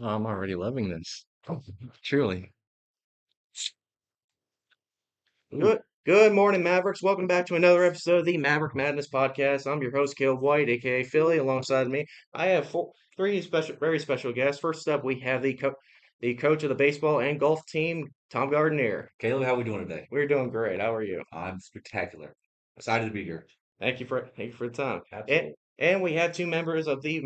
I'm already loving this. Truly. Ooh. Good morning, Mavericks. Welcome back to another episode of the Maverick Madness Podcast. I'm your host, Caleb White, aka Philly. Alongside me, I have three very special guests. First up, we have the coach of the baseball and golf team, Tom Gardiner. Caleb, how are we doing today? We're doing great. How are you? I'm spectacular. Excited to be here. Thank you for the time. Absolutely. And we have two members of the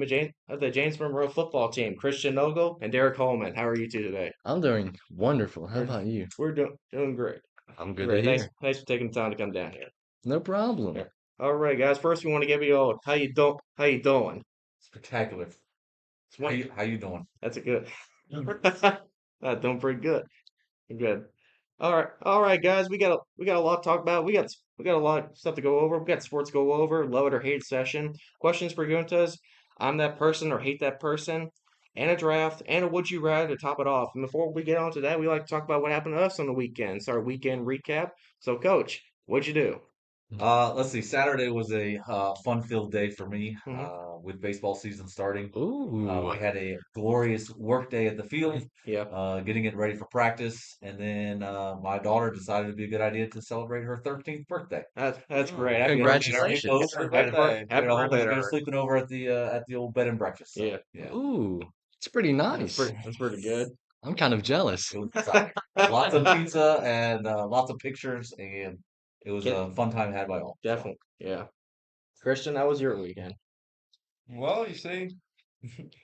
James Monroe football team, Kristian Ogle and Derrick Holman. How are you two today? I'm doing wonderful. How We're, about you? we're doing great. I'm good to Great. hear. Thanks for taking the time to come down here. No problem. Yeah. All right, guys. First, we want to give you all how you doing? Spectacular. It's How one, you doing? that's a good. Doing pretty good. Good. All right, guys. We got a lot to talk about. We got a lot of stuff to go over. We got sports to go over. Love it or hate it session. Questions for Guntas. I'm that person or hate that person. And a draft and a would you rather to top it off. And before we get on to that, we like to talk about what happened to us on the weekend. It's our weekend recap. So, Coach, what'd you do? Let's see. Saturday was a fun-filled day for me Hmm. with baseball season starting. Ooh. We had a glorious work day at the field, Yeah. getting it ready for practice, and then my daughter decided it'd be a good idea to celebrate her 13th birthday. That's great. You know, get our Congratulations. clothes for the birthday. Happy birthday to Gonna her. sleeping over at the old bed and breakfast. So Yeah, yeah, Ooh. It's pretty nice. that's pretty good. I'm kind of jealous. it was lots of pizza and lots of pictures, and it was Get a fun time had by all. So. definitely, yeah. Christian, how was your weekend? Well, you see,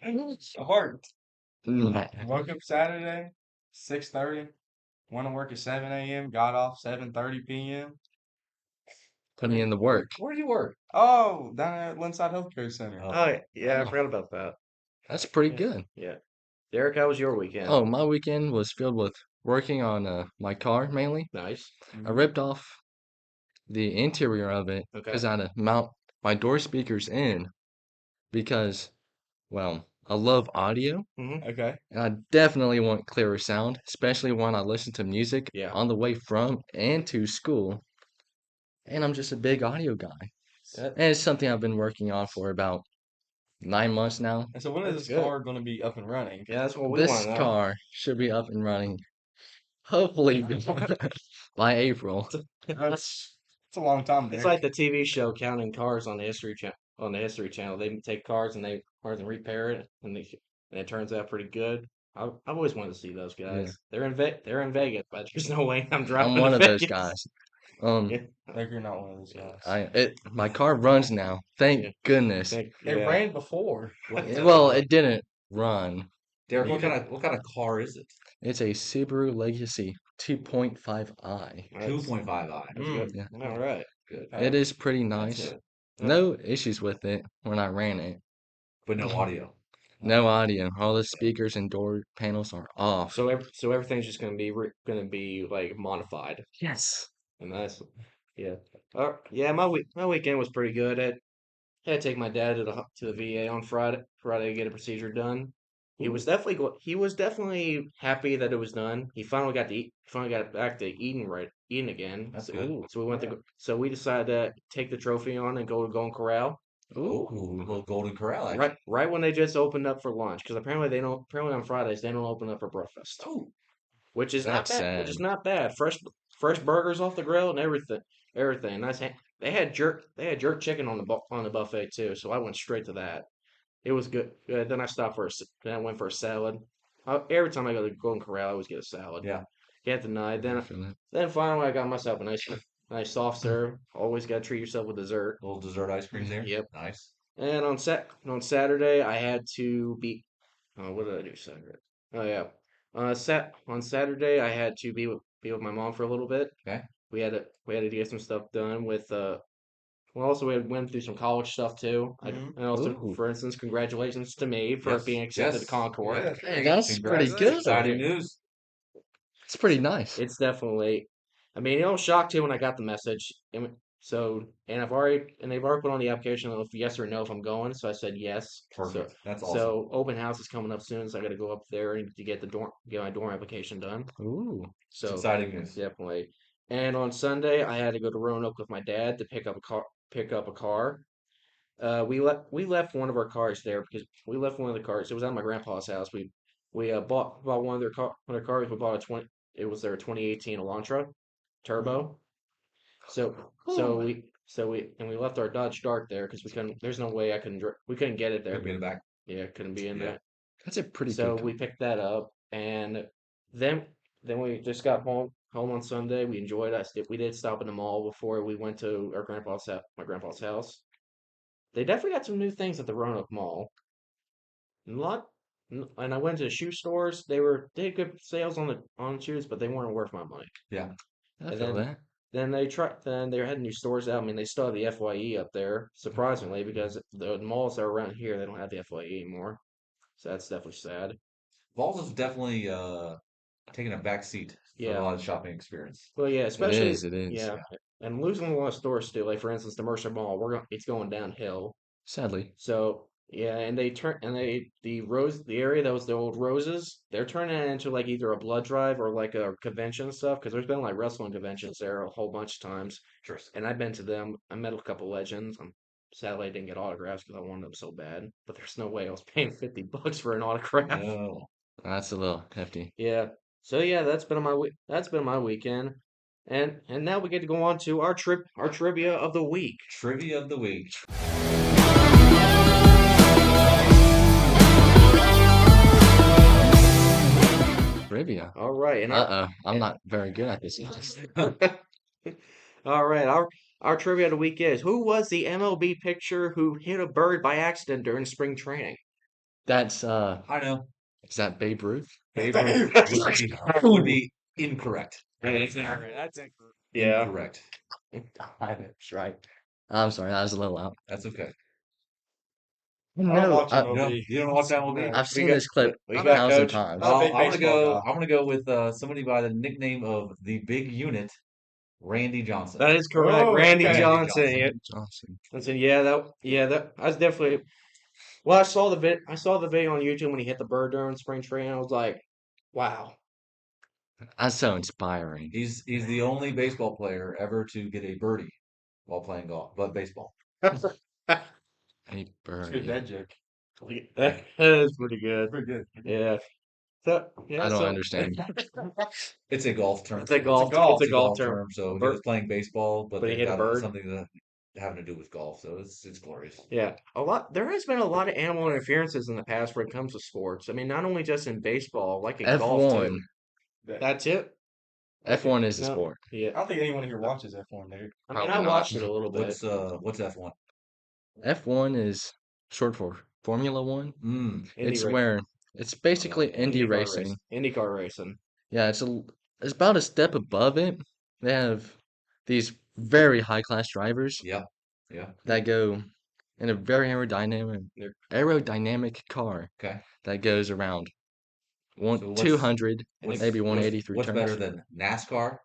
it's hard. Woke up Saturday, 6:30, went to work at 7 a.m., got off 7:30 p.m. Putting in the work. Where do you work? Oh, down at Linside Healthcare Center. Oh, Oh, yeah, I Oh, forgot about that. that's pretty Yeah, good. yeah. Derek, how was your weekend? Oh, my weekend was filled with working on my car mainly. Nice. I Hmm. ripped off the interior of it Okay. because I had to mount my door speakers in because, well, I love audio. Mm-hmm. Okay. And I definitely want clearer sound, especially when I listen to music Yeah. on the way from and to school. And I'm just a big audio guy. That, And it's something I've been working on for about 9 months now. And so when is that's this good. car going to be up and running? Yeah, that's what we want This to know. car should be up and running, hopefully by April. That's it's a long time It's there. like the TV show counting cars on the History Channel. They take cars and repair it, and it turns out pretty good. I've always wanted to see those Yeah, guys. They're in Vegas, but there's no way I'm I'm driving to one of those Vegas. guys. Um, Yeah, Like you're not one of those yeah, guys. my car runs now. Thank yeah. goodness. It Yeah. ran before. Well, it didn't run. Derek, You can. what kind of car is it? It's a Subaru Legacy 2.5i. That's 2.5i. that's good. Yeah, All right. Good. it is pretty That's nice. good. Uh, No issues with it when I ran it. But no audio. No audio. All the speakers and door panels are off. so everything's just gonna be like modified, Yes. and that's yeah. Yeah, my weekend was pretty good. I had to take my dad to the VA on Friday to get a procedure done. Ooh, He was definitely happy that it was done. He finally got back to eating again. that's So, good. Ooh. so we went to so we decided to take the trophy on and go to Golden Corral. Oh, a Ooh. little Golden Corral action. Right when they just opened up for lunch, because apparently on Fridays they don't open up for breakfast, Oh, which is not That's bad. Which sad. is not bad. Fresh burgers off the grill and everything. They had jerk chicken on the buffet too, so I went straight to that. It was good. Then then I went for a salad. Every time I go to Golden Corral, I always get a salad. yeah. Get denied. I feel it. Then finally I got myself a nice soft serve. Always got to treat yourself with dessert. A little dessert ice cream there. Yep. Nice. And on Saturday I had to be. Oh, what did I do Saturday? Oh yeah. On Saturday I had to be with my mom for a little bit. Okay. We had to get some stuff done with well, also we went through some college stuff too. Hmm. And also, Ooh. for instance, congratulations to me for Yes. being accepted to Yes. Concord. Yes. Hey, that's pretty Congrats. good. Exciting news. It's pretty nice. It's definitely. I mean, it was shocked too when I got the message. And they've already put on the application of yes or no if I'm going. So I said yes. Perfect. That's awesome. So open house is coming up soon, so I got to go up there and to get my dorm application done. Ooh. It's So exciting news. definitely. And on Sunday, I had to go to Roanoke with my dad to pick up a car. We left one of our cars there because we left one of the cars. It was at my grandpa's house. We bought one of their cars. We bought a 20. It was their 2018 Elantra Turbo. So we left our Dodge Dart there because we couldn't. There's no way we couldn't get it there. Couldn't get it back. Yeah, couldn't be in Yeah. that. That's a pretty So good we picked that up, and then then we just got home on Sunday. We enjoyed it. We did stop in the mall before we went to my grandpa's house. They definitely got some new things at the Roanoke Mall. A lot, and I went to the shoe stores. They had good sales on shoes, but they weren't worth my money. Yeah. I And feel then that. then they had new stores out. I mean, they still have the FYE up there, surprisingly, because the malls that are around here they don't have the FYE anymore. So that's definitely sad. Vols is definitely taking a back seat for a Yeah. lot of shopping experience. Well, yeah, It especially is. It is. yeah, and losing a lot of stores too. Like for instance, the Mercer Mall, it's going downhill. Sadly. So yeah, and the area that was the old Roses, they're turning it into like either a blood drive or like a convention stuff because there's been like wrestling conventions there a whole bunch of times, Interesting. and I've been to them. I met a couple legends. Sadly I didn't get autographs because I wanted them so bad, but there's no way I was paying $50 for an autograph. No. That's a little hefty. Yeah. So yeah, that's been my weekend. And now we get to go on to our trivia of the week. Trivia of the week. Trivia. All right, and I'm not very good at this. all right, our trivia of the week is who was the MLB pitcher who hit a bird by accident during spring training? That's I know. is that Babe Ruth? Babe Ruth would be incorrect. That's incorrect. Yeah. Incorrect. That's right. I'm sorry, that was a little out. That's okay. I don't No, watch You don't watch that movie? I've seen got- this clip we a got thousand Coach. times. I'm a big baseball guy. I'm gonna go with somebody by the nickname of the Big Unit, Randy Johnson. That is correct, Oh, Randy okay. Johnson. Randy Yeah. Johnson. I said, that I was definitely. Well, I saw the video on YouTube when he hit the bird during spring training. I was like, wow. That's so inspiring. He's the only baseball player ever to get a birdie while playing golf, but baseball. A It's bird. good dad joke. That is pretty good. Pretty good. Yeah. So yeah, I don't so understand. It's a golf term. it's a golf golf- it's a golf term. So he Bird- was playing baseball, but But he they hit a got bird. something that having to do with golf. So it's glorious. Yeah, there has been a lot of animal interferences in the past when it comes to sports. I mean, not only just in baseball, like in golf too. F1. That's it. F1 is a No, sport. I Yeah, don't think anyone here watches F1, dude. I mean, Probably I not. watched it a little bit. What's F1? F1 is short for Formula One. It's Indy where it's basically Indy IndyCar racing. IndyCar racing. Yeah, it's about a step above it. They have these very high class drivers Yeah. Yeah. that go in a very aerodynamic car Okay. that goes around So what's- 200, What's- maybe what's- 183 What's turns. better than NASCAR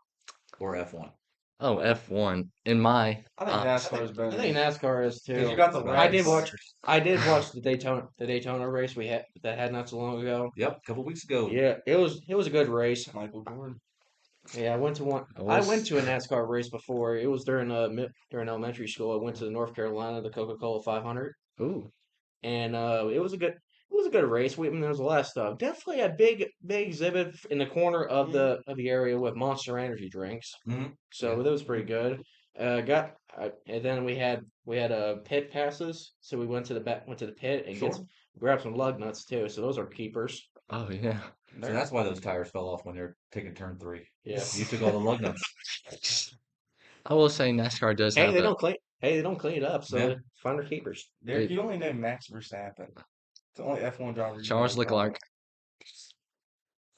or F1? Oh, F1 in my I think NASCAR is better. I think NASCAR is Because too. you got the I did lights. I did watch the Daytona race we had not so long ago. Yep, a couple weeks ago. Yeah, it was a good race. Michael Jordan. Yeah, I went to one. I went to a NASCAR race before. It was during elementary school. I went to North Carolina, the Coca-Cola 500, Ooh, and it was a good race. I mean, there was a lot of stuff. Definitely a big exhibit in the corner of the area with Monster Energy drinks. Mhm. So that was pretty good. And then we had pit passes. So we went to the pit and Sure. grabbed some lug nuts too. So those are keepers. oh yeah. So that's why those tires fell off when they're taking turn 3. Yeah. You took all the lug nuts. I will say NASCAR does Hey, have they a don't clean. Hey, they don't clean it up. So Yeah. find our keepers. Derrick, you only know Max Verstappen. It's the only F1 driver. you Charles know, Leclerc.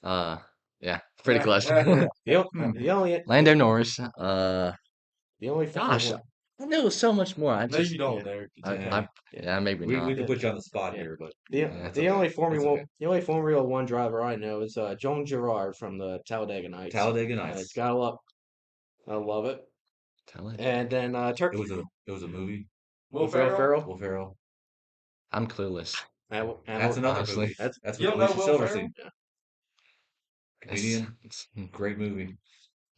Yeah, pretty Yeah. close. The only Lando Norris. the only Gosh, Formula I know so much more. I No, just you don't, Derrick. It's I, okay. I yeah, maybe We not. can put you on the spot Yeah. here, but the that's the okay. only That's Formula okay. the only Formula One driver I know is Joan Girard from the Talladega Nights. Talladega Nights. It's got a lot. I love it. Tell it. And then It was a movie. Will Ferrell? Will Ferrell. I'm clueless. That's another honestly. movie. That's- That's You with don't know Alicia Will Silverstein. Yeah. Comedian. It's- Great movie.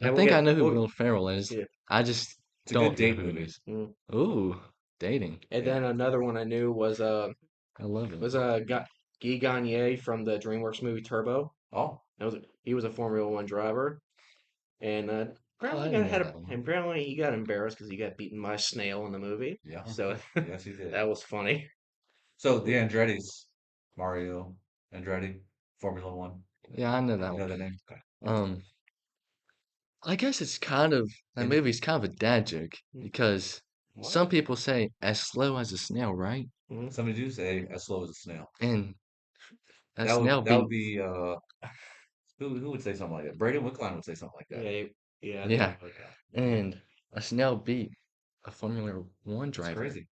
I And think I know who we'll- Will Ferrell is. Yeah. I just It's a don't good date know who it movie. is. Mm. Ooh, dating. And then another one I knew was I love it. Guy Gagné from the DreamWorks movie Turbo. Oh, He was a Formula One driver, and Oh, I apparently didn't know that one. apparently he got embarrassed because he got beaten by a snail in the movie. yeah. So Yes, he did. that was funny. So the Andretti's, Mario Andretti, Formula One. Yeah, I know that You know one. the name? Okay. I guess it's kind of that And- movie's kind of a dad joke because What? some people say as slow as a snail, right? Mhm. Somebody do say as slow as a snail. And a That snail would beat be who would say something like that? Braden Wickline would say something like that. Yeah, yeah, I yeah, think like that. and a snail beat a Formula One It's driver. crazy.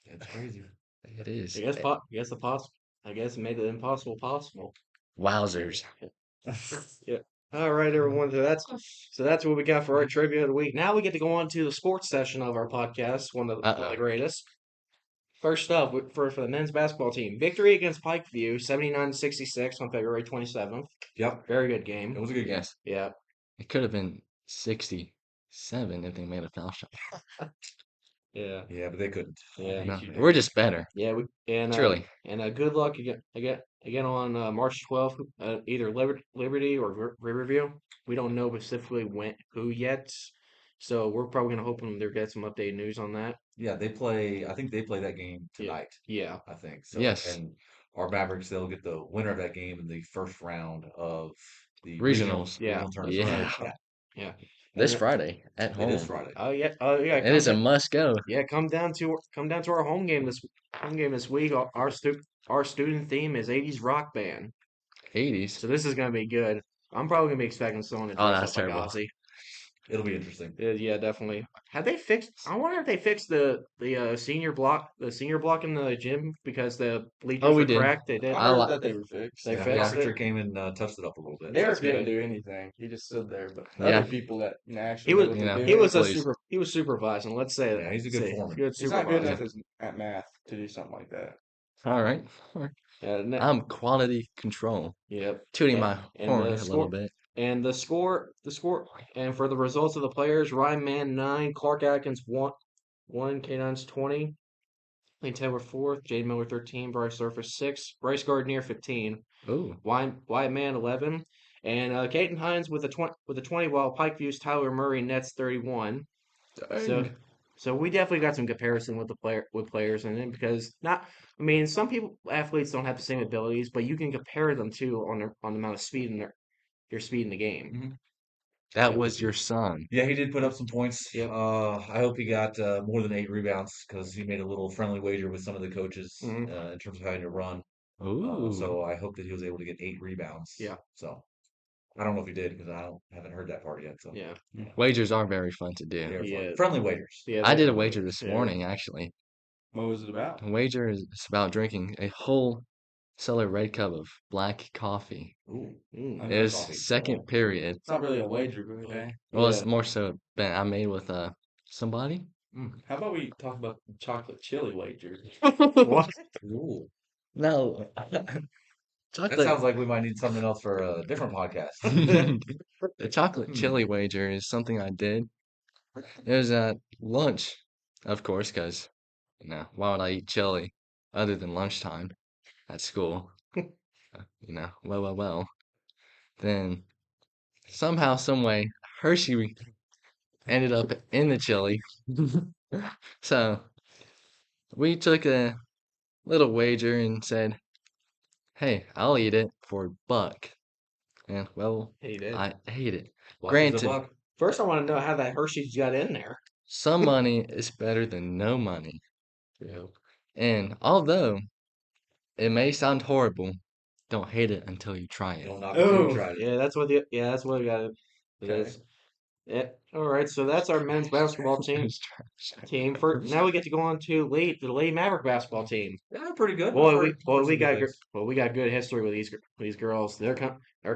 It's crazy. It is. I guess it made the impossible possible. Wowzers. Yeah. All right, everyone. So that's what we got for our trivia of the week. Now we get to go on to the sports session of our podcast, one of the Uh-oh. greatest. First up, for the men's basketball team, victory against Pikeview, 79-66 on February 27th. Yep. Very good It game. was a good game. Yes, Yeah. it could have been 67 if they made a foul shot. Yeah. Yeah, but they couldn't. Yeah. No, we're just better. Yeah. Truly. Good luck again on March 12th, either Liberty or Riverview. We don't know specifically who yet, so we're probably gonna hope they get some updated news on that. Yeah, they play. I think they play that game tonight. Yeah. I think so. Yes. And our Mavericks, they'll get the winner of that game in the first round of the Regionals. Yeah. regional tournament. Yeah. Yeah. Yeah. This And Friday at It home. is Friday. Oh yeah. Oh yeah. It is a must go. Yeah, come down to our home game this week. Our student theme is 80s rock band. 80s. So this is gonna be good. I'm probably gonna be expecting someone to Oh, dress that's up like terrible. Ozzy. It'll be interesting. Yeah, definitely. Have they fixed? I wonder if they fixed the senior block in the gym because the bleachers Oh, we were did. cracked. They did. I heard li- that they were fixed. They Yeah, fixed Arbitrator it. came and touched it up a little bit. Derrick That's didn't good. do anything. He just stood there. But Yeah. other people that actually He know was what You they're know, doing. he was supervising. Let's say Yeah, that. he's a good foreman. Good He's not good supervisor. enough at math to do something like that. All right. All right. Yeah, I'm quality control. yep. Tooting And- my and horn the a little score- bit. And the score, and for the results of the players, Ryan Mann 9, Clark Atkins 1, K9's 20, and 10 were 4th, Jade Miller 13, Bryce Surface 6, Bryce Gardiner 15, Ooh. Wyatt Mann 11, and Caden Hines with a 20, while Pikeview's Tyler Murray nets 31. So we definitely got some comparison with players in it because some athletes don't have the same abilities, but you can compare them too on the amount of speed in their speed in the game. That was your son. Yeah, he did put up some points. Yep. I hope he got more than 8 rebounds because he made a little friendly wager with some of the coaches Mhm. in terms of having to run. Ooh. So I hope that he was able to get 8 rebounds. Yeah. So I don't know if he did because I haven't heard that part yet. So Yeah. Wagers are very fun to do. they're fun. Yeah. Friendly wagers. Yeah. I did a definitely. wager this Yeah. morning, actually. What was it about? The wager is about drinking a whole cellar red cup of black coffee. Ooh. Mm. I It know was coffee. second period. It's not really a wager, but okay. Well, it's Yeah. more so a bet I made with somebody. How about we talk about the chocolate chili wager? What? Ooh. No. That Chocolate. sounds like we might need something else for a different podcast. The chocolate chili wager is something I did. It was at lunch, of course, because, why would I eat chili other than lunchtime at school? Well. Then somehow, some way, Hershey ended up in the chili. So we took a little wager and said, hey, I'll eat it for $1. And, well, He did. I hate it. Buck is a Granted, buck. First, I want to know how that Hershey's got in there. some money is better than no money. Yeah. And although it may sound horrible, don't hate it until you try You it. don't knock it till you Oh. tried it. Yeah, that's what we got. It Okay. is. Yeah. All right. So that's our men's basketball team. For now, we get to go on to the late Maverick basketball team. Yeah, they're pretty good. Boy, I've we heard some good got things. we got good history with these girls. They're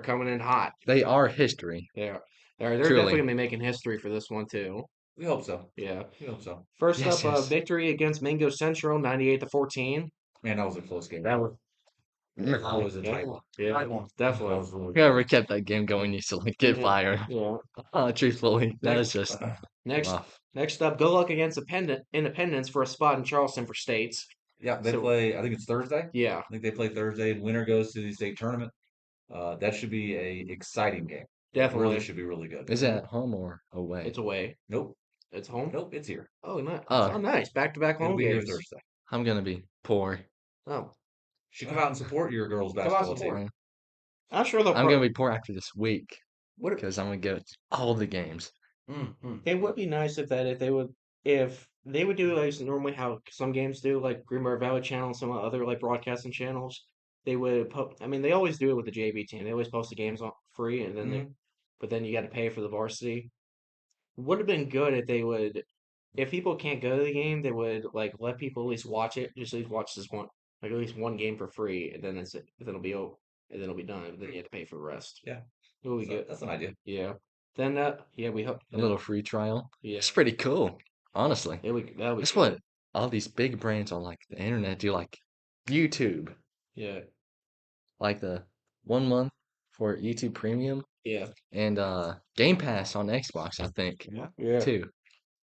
coming in hot. They are history. They're Truly. definitely gonna be making history for this one too. We hope so. Yeah. We hope so. First Yes, up, yes. victory against Mango Central, 98-14. Man, that was a close game. That was That was a tight one. yeah, That was definitely. really Whoever kept that game going needs to get Yeah. fired. Yeah. Truthfully, that is just Next rough. Next up, good luck against Independence for a spot in Charleston for states. Yeah, they So play. I think it's Thursday. yeah, I think they play Thursday, and winner goes to the state tournament. That should be a exciting game. It really definitely. should be really good. Is it Hmm. at home or away? It's away. Nope, It's home. nope, it's here. Oh, nice. Oh, Oh, nice. Back-to-back It'll home be here games. Thursday. I'm gonna be poor. Oh, Should come out and support your girls' come out basketball team. support. Yeah. I'm sure they'll I'm gonna probably. be poor after this week What because I'm gonna go to all the games. it would be nice if they would do like normally how some games do, like Greenbrier Valley Channel and some other like broadcasting channels. They would I mean, they always do it with the JV team. They always post the games on free, and then Mhm. but then you got to pay for the varsity. Would have been good if they would, if people can't go to the game, they would like let people at least watch it, just at least watch this one, like at least one game for free, and then that's it. Then it'll be over, and then it'll be done. And then you have to pay for the rest. Yeah, It will be so good. that's an idea. Yeah. Then yeah, we hope. A little free trial. Yeah, It's pretty cool, honestly. that'll be That's good. what all these big brands on like the internet do, like YouTube, Yeah, like the 1 month for YouTube Premium yeah, and Game Pass on Xbox, I think, yeah, too.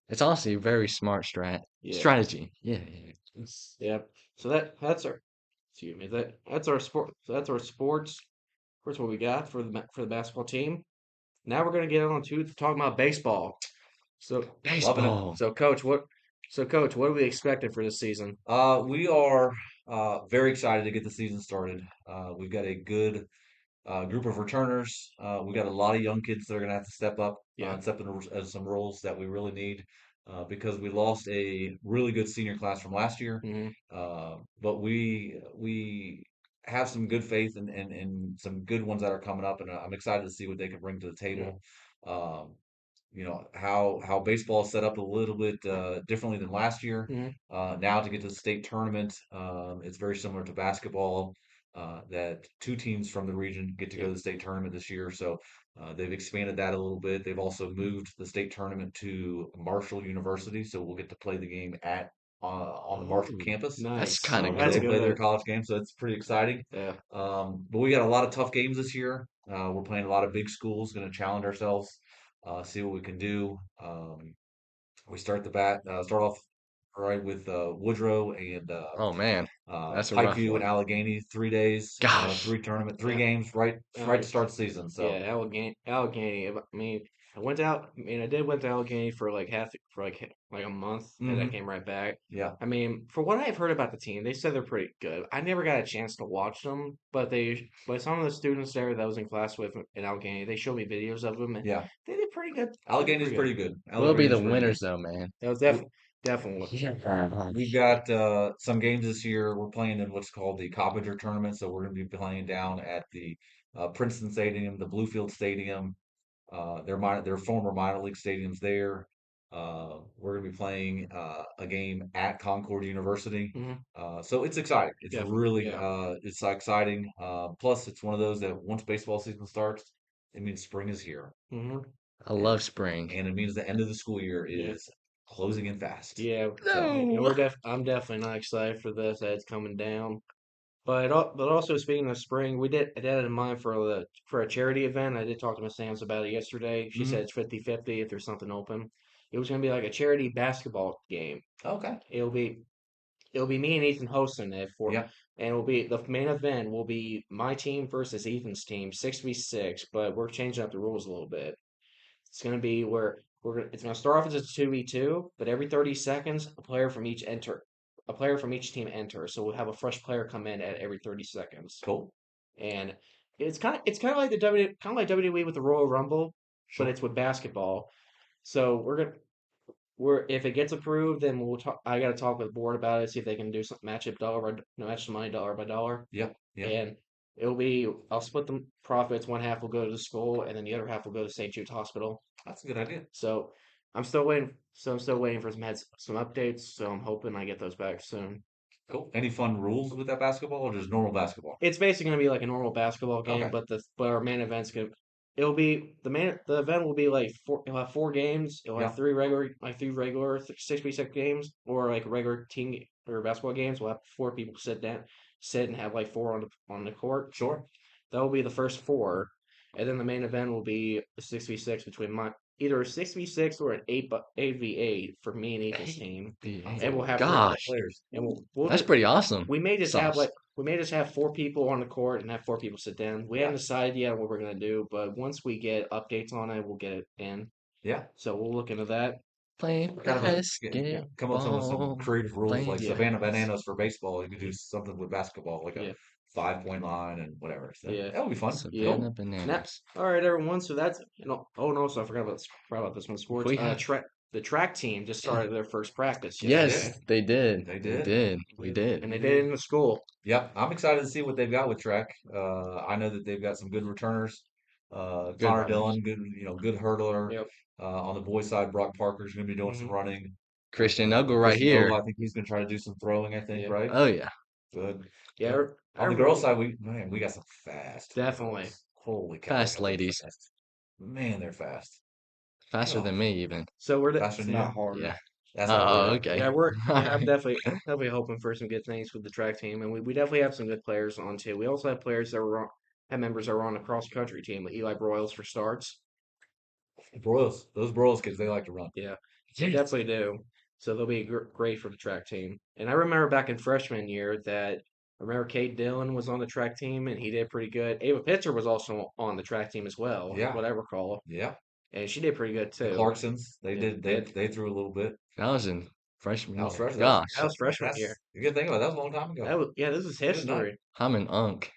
It's honestly a very smart yeah, strategy. Yeah, yeah. yeah. So that's our, excuse me, that's our sport. So that's our sports. That's what we got for the basketball team. Now we're gonna get on to talking about baseball. So Loving it. Baseball. coach, what are we expecting for this season? We are very excited to get the season started. We've got a good group of returners. We got a lot of young kids that are going to have to step up Yeah. and step into some roles that we really need because we lost a really good senior class from last year. Hmm. But we have some good faith and some good ones that are coming up, and I'm excited to see what they can bring to the Yeah. table. Um, how baseball is set up a little bit differently than last year. Hmm. Now to get to the state tournament, it's very similar to basketball. That two teams from the region get to go Yeah. to the state tournament this year, so they've expanded that a little bit. They've also moved the state tournament to Marshall University, so we'll get to play the game at on the Marshall Ooh, campus That's nice. kind of where That's they cool. play their good. college game. So it's pretty exciting. Yeah. But we got a lot of tough games this year. We're playing a lot of big schools, going to challenge ourselves, see what we can do. We start off right with Woodrow and Oh man, that's a rough Pikeview and one. Allegheny. 3 days, Gosh. three Yeah. games, right to Like, start the season. So yeah, Allegheny. I mean, I went out. I mean, I did went to Allegheny for like like a month, and I mhm, came right back. yeah, I mean, for what I've heard about the team, they said they're pretty good. I never got a chance to watch them, but some of the students there that I was in class with in Allegheny, they showed me videos of them, and yeah. they did pretty good. They did Allegheny's pretty good. pretty good. We'll be the Allegheny's pretty good. winners though, man. That was We, definitely. we've got some games this year. We're playing in what's called the Coppinger tournament, so we're going to be playing down at the Princeton Stadium, the Bluefield Stadium. Their former minor league stadiums there. We're going to be playing a game at Concord University. Hmm. So it's exciting. It's Definitely. really Yeah. it's exciting. Plus, it's one of those that once baseball season starts, it means spring is here, Hmm. I and, love spring. and it means the end of the school year Yeah. is closing in fast. Yeah. So And No. I'm definitely not excited for this. That it's coming down. But also speaking of spring, I did it in mind for a charity event. I did talk to Miss Sams about it yesterday. She said mhm. it's 50-50 if there's something open. It was gonna be like a charity basketball game. Okay, It'll be it'll be me and Ethan hosting it for, yeah, and it'll be the main event will be my team versus Ethan's team, 6v6. But we're changing up the rules a little bit. It's gonna be where it's gonna start off as a 2v2, but every 30 seconds, a player from each team enter. So we'll have a fresh player come in at every 30 seconds. cool, And it's kind of like WWE with the Royal Rumble, but sure, it's with basketball. So we're if it gets approved, then we'll talk. I got to talk with the board about it, see if they can do some match up no, match the money dollar by dollar, yeah, yeah. and I'll split the profits. One half will go to the school, and then the other half will go to St. Jude's Hospital. That's a good idea. So I'm still waiting for some updates. So I'm hoping I get those back soon. Cool. Any fun rules with that basketball or just normal basketball? It's basically gonna be like a normal basketball game, Okay, but our main event's gonna the event will be like it'll have 4 games. It'll have yeah, three regular 6v6 games, or like regular team or basketball games. We'll have 4 people sit and have like 4 on the court. sure. That will be the first 4, and then the main event will be a 6v6 between either a 6v6 or an 8v8 for me and Ethan's team. And we'll have Gosh, players. and we'll that's just, pretty awesome. we may just have Sauce. have 4 people on the court and have 4 people sit down. We Yeah. haven't decided yet what we're gonna do, but once we get updates on it, we'll get it in. Yeah. So we'll look into that. Play Kind of come up with some basketball. creative rules Play like Yeah. Savannah Bananas for baseball. You could do something with basketball, like Yeah. a 5-point line and whatever. So Yeah. that would be fun. Savannah Now, Bananas. all right, everyone. So that's oh no, so I forgot about this one. Sports. We have- The track team just started their first practice Yes, yesterday, they did. They They did. did. We did. and they did it in the school. Yep, I'm excited to see what they've got with track. I know that they've got some good returners. Good Connor runners. Dillon, good hurdler. Yep. On the boys' side, Brock Parker's going to be doing some Mhm. running. Kristian Ogle right Kristian here. Ogle, I think he's going to try to do some throwing. I think, Yeah. right? Oh yeah. Good. Yeah, Good. I On the remember- girls' side, we got some fast. Definitely. girls. Holy cow! Fast they're ladies. fast. Man, they're fast. Faster Oh. than me even. So we're Faster It's than you. not hard. Yeah. That's not Oh, hard. okay. yeah, I'm definitely hoping for some good things with the track team, and we definitely have some good players on too. We also have players that have members that are on the cross country team, with Eli Broyles for starts. Those Broyles kids, they like to run. Yeah, they definitely do. So they'll be great for the track team. And I remember back in freshman year that I remember Kate Dillon was on the track team and he did pretty good. Ava Pitzer was also on the track team as well, Yeah. what I recall, Yeah. and she did pretty good The too. Clarksons, they Yeah, did. They threw a little bit. That was in freshman That was year. freshman. Gosh. That was freshman That's year. you can think about it, that was a long time ago. This is Good night. history. I'm an unk.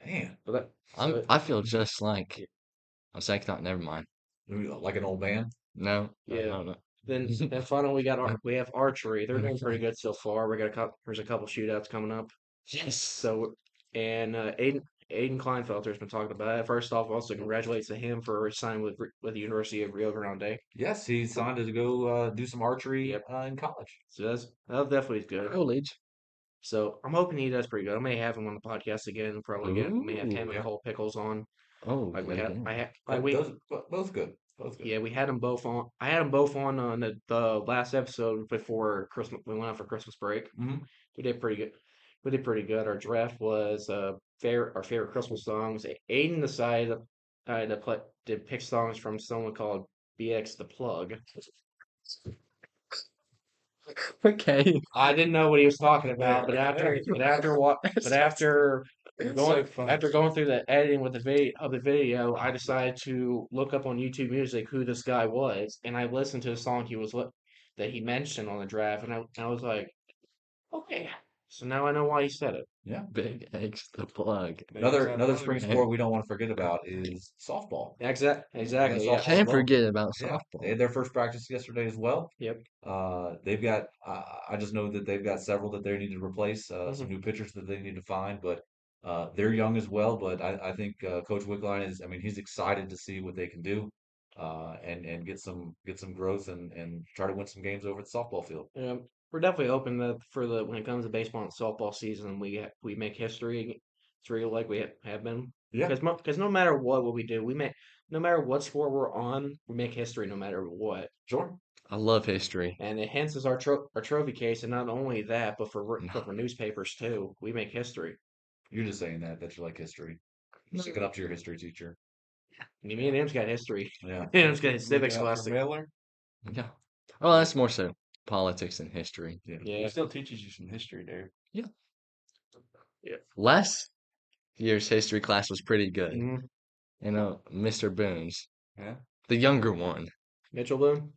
Man, But so, I feel just like a second thought. Never mind. like an old man. No. Yeah. No. then finally we have archery. They're doing pretty good so far. There's a couple shootouts coming up. Yes. So and Aiden Kleinfelter's been talking about it. First off, also congratulates to him for signing with the University of Rio Grande. Yes, he signed to go do some archery Yep. in college. So that definitely is good. College. So I'm hoping he does pretty good. I may have him on the podcast again. Probably may have him Ooh. and Cole Pickles on. Oh, Like we good had, again. Those both good. Both good. yeah, we had them both on. I had them both on the last episode before Christmas. We went out for Christmas break. Mhm. We did pretty good. We did pretty good. Our draft was our favorite Christmas songs. Aiden decided to pick songs from someone called BX the Plug. Okay. I didn't know what he was talking about, but after so fun. after going through the editing with the video, I decided to look up on YouTube Music who this guy was, and I listened to the song that he mentioned on the draft, and I was like, okay, so now I know why he said it. Yeah. Big X the plug. Another spring sport we don't want to forget about is softball. Exactly. Yeah, Yeah. softball. Can't well. forget about Yeah, softball. they had their first practice yesterday as well. Yep. They've got. I just know that they've got several that they need to replace. Some Mhm. new pitchers that they need to find, but they're young as well. But I think Coach Wickline is. I mean, he's excited to see what they can do, and get some growth and try to win some games over at the softball field. Yeah, we're definitely hoping that when it comes to baseball and softball season, we make history. It's real like we have been. Yeah. Because no matter what we do, no matter what sport we're on, we make history no matter what. Sure. I love history. And it enhances our trophy case, and not only that, but for newspapers too, we make history. You're just saying that you like history. Stick it up to your history teacher. Me and him's got history. Yeah. Him's got his civics Looking out class. for Miller. Yeah. Well, that's more so politics and history. Yeah. Yeah. He still teaches you some history, dude. Last year's history class was pretty good. Mhm. You know, Mr. Boone's, Yeah. the younger one. Mitchell Boone.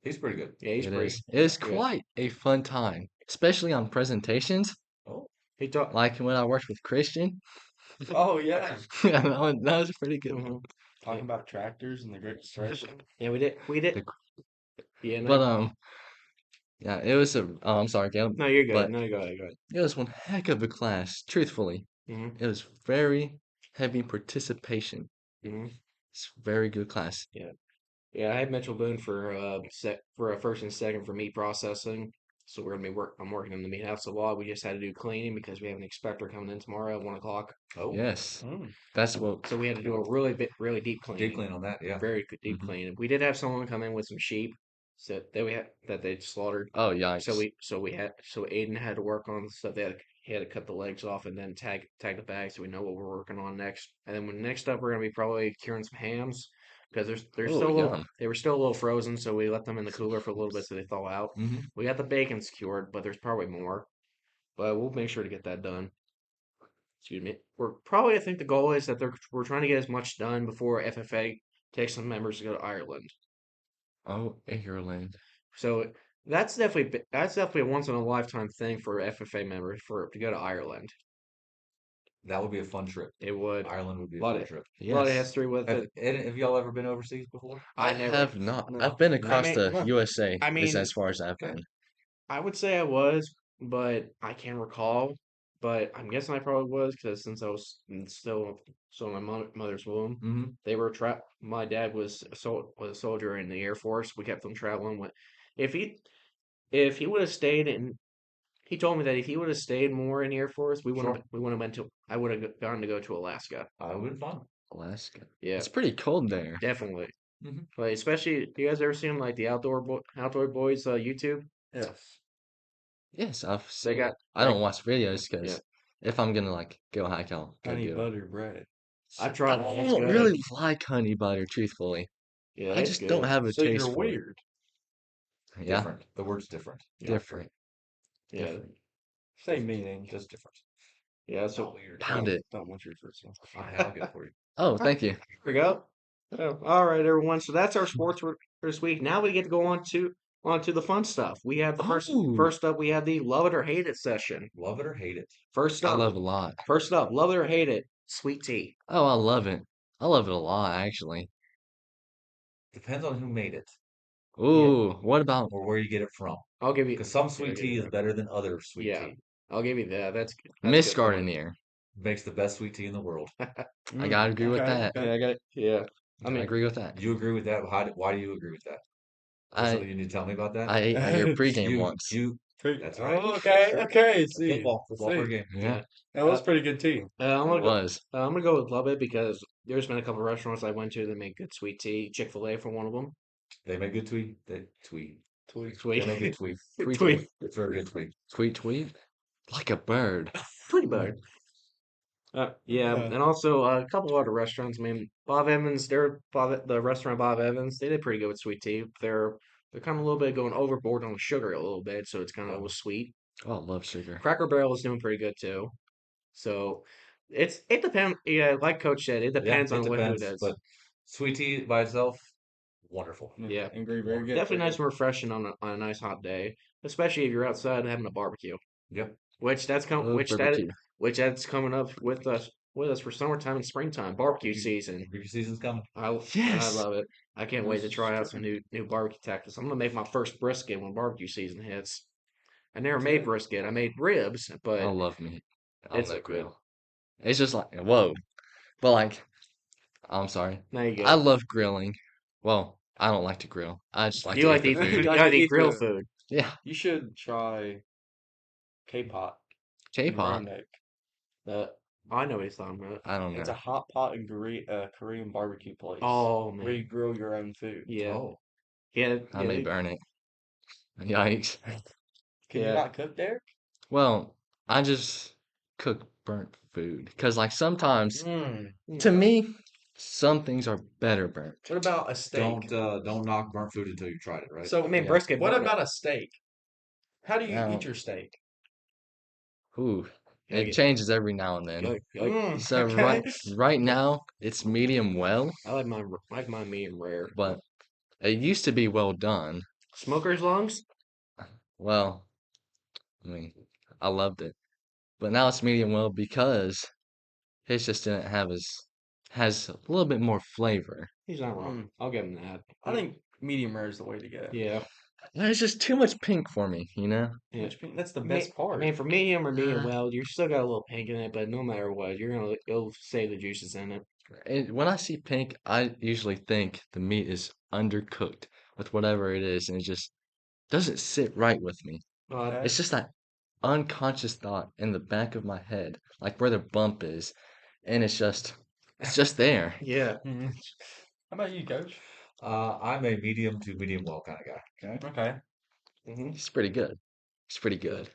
He's pretty good. Yeah, he's It pretty. is. It is good. quite a fun time, especially on presentations. Oh, He taught. Like when I worked with Kristian. Oh yeah. Yeah, that was a pretty good one. Mhm. Talking about tractors and the Great Depression. Yeah, we did. The- Yeah, no, But yeah, it was a. Oh, I'm sorry, Caleb. no, you're good. but- No, you go ahead. Go ahead. It was one heck of a class. Truthfully, Mhm. it was very heavy participation. Mhm. It's a very good class. Yeah, I had Mitchell Boone for a first and second for meat processing. So we're gonna be I'm working in the meat house a lot. We just had to do cleaning because we have an inspector coming in tomorrow at 1 o'clock. oh, Yes, Mm. that's what. So we had to do a really deep cleaning. deep clean on that. Yeah. Very good deep Mhm. cleaning. We did have someone come in with some sheep that they slaughtered. Oh, yikes. So Aiden had to work on stuff. he had to cut the legs off and then tag the bag so we know what we're working on next. And then next up we're gonna be probably curing some hams because they're Oh, still a little, yum. they were still a little frozen, so we let them in the cooler for a little bit so they thaw out. Mm-hmm. We got the bacon secured, but there's probably more. But we'll make sure to get that done. Excuse me. I think the goal is that we're trying to get as much done before FFA takes some members to go to Ireland. Oh, Ireland. So that's definitely a once in a lifetime thing for FFA members to go to Ireland. That would be a fun trip. It would. Ireland would be a Lot fun of trip. a lot of Yes. history with it. Have y'all ever been overseas before? I never. have not. No. I've been I across mean, the USA. I Is mean, as far as I've Okay. been. I would say I was, but I can't recall. But I'm guessing I probably was because since I was still in my mother's womb, Mm-hmm. they were trapped. My dad was was a soldier in the Air Force. We kept them traveling with. If he if he would have stayed in, he told me that if he would have stayed more in the Air Force, Sure. we wouldn't have been to. I would have gotten to go to Alaska. I would have fun. Alaska. Yeah, It's pretty cold there. definitely. Mm-hmm. Like especially, you guys ever seen like the Outdoor Boys YouTube? Yes. Yes, I've They seen got it. I don't watch videos yeah. because if I'm gonna like go hike, I'll go Honey do it. butter bread. I I tried it. It's don't good. really like honey butter, truthfully. Yeah, I it's just don't good. have a So taste you're for it. weird. Yeah, Different. The word's different. different, Yeah, different. Same meaning. Just different. yeah. So Not weird. Pound it. Don't want your first one. I'll get it for you. Oh, thank you. here we go. Oh, all right, everyone. So that's our sports for this week. Now we get to go on to the fun stuff. We have the Oh, first up. We have the love it or hate it session. Love it or hate it. First I up, love it a lot. love it or hate it. Sweet tea. Oh, I love it. I love it a lot, actually. Depends on who made it Yeah, Ooh, what about or where you get it from. I'll give you. Because some I'll sweet give you tea is that. better than other sweet Yeah, tea. I'll give you that. That's a Miss good point. Gardiner? Makes the best sweet tea in the world. I gotta agree with Okay, that. okay. Yeah, I got it. Yeah, I I mean, agree with that. You agree with that? Why do you agree with that? There's I something you need to tell me about that? I ate at your pregame You, once. you, that's right. Oh, okay, That's right. okay. See, Football for a see. game. Yeah, That was pretty good tea. I'm it gonna go. was. I'm gonna go with love it because there's been a couple restaurants I went to that make good sweet tea. Chick-fil-A for one of them. They make good tweet. They tweet. Tweet. Sweet. They make good tweet. Tweet, Tweet. It's very good tweet. tweet, tweet. Like a bird. Pretty bad. Yeah, Yeah. and also a couple other restaurants. I mean, Bob Evans, the restaurant Bob Evans, they did pretty good with sweet tea. They're kind of a little bit going overboard on the sugar a little bit, so it's kind of a little sweet. Oh, I love sugar. Cracker Barrel is doing pretty good too. So it depends. Yeah, like Coach said, it Yeah, depends it on who depends. does. But sweet tea by itself, wonderful. Yeah, I agree. Very good. definitely very nice and refreshing on a nice hot day, especially if you're outside having a barbecue. Yep. Which that's com- Love barbecue. which that's coming up with us for summertime and springtime barbecue season. Barbecue season's coming. I Yes. love it. I can't wait to try out some new barbecue tactics. I'm gonna make my first brisket when barbecue season hits. I never made brisket. I made ribs, I but love meat on it's the so good. grill. It's just like whoa. But like, I'm sorry. Now you I go. love grilling. Well, I don't like to grill. I just like You to like eat to the eat food. you Like like to to eat eat grill the- food. Yeah, You should try K-pot in K-pop. Round Lake. I know what he's talking about. I don't It's a know. hot pot and Korean barbecue place Oh where you man, grill your own food. yeah, Oh, yeah, I yeah. may burn it. Yikes. Can Yeah. you not cook, Derrick? Well, I just cook burnt food because like sometimes Hmm. to me some things are better burnt. What about a steak? don't knock burnt food until you tried it, right? So, I mean Yeah. brisket. what burn it. about a steak? How do you Now, eat your steak? ooh, Gotta it get- changes every now and then. So Okay. right now it's medium well, I like my medium rare. but it used to be well done. Smoker's lungs. Well, I mean, I loved it. But now it's medium well because his just didn't have has a little bit more flavor. He's not wrong. I'll give him that. I think medium rare is the way to go. Yeah. There's just too much pink for me, you know? Yeah. That's the Me- best part. I mean, for medium or medium Uh. well, you still got a little pink in it, but no matter what, you'll save the juices in it. And when I see pink, I usually think the meat is undercooked with whatever it is, and it just doesn't sit right with me. Uh, It's just that unconscious thought in the back of my head, like where the bump is, and it's just there. yeah. Mhm. How about you, Coach? I'm a medium to medium well kind of guy. Okay. Okay. Hmm. It's pretty good. It's pretty good.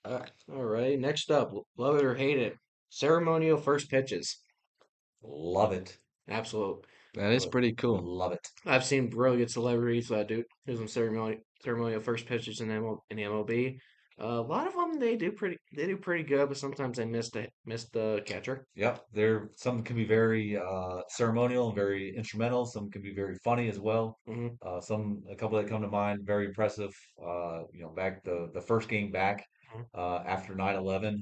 All right. Next up, love it or hate it, ceremonial first pitches. Love it. Absolute. That is pretty cool. Love it. I've seen really good celebrities do some ceremonial first pitches in the MLB. A lot of them they do pretty good, but sometimes they miss the catcher. Yep. Some can be very ceremonial and very instrumental. Some can be very funny as well. Hmm. A couple that come to mind, very impressive. Back the first game back after 9/11,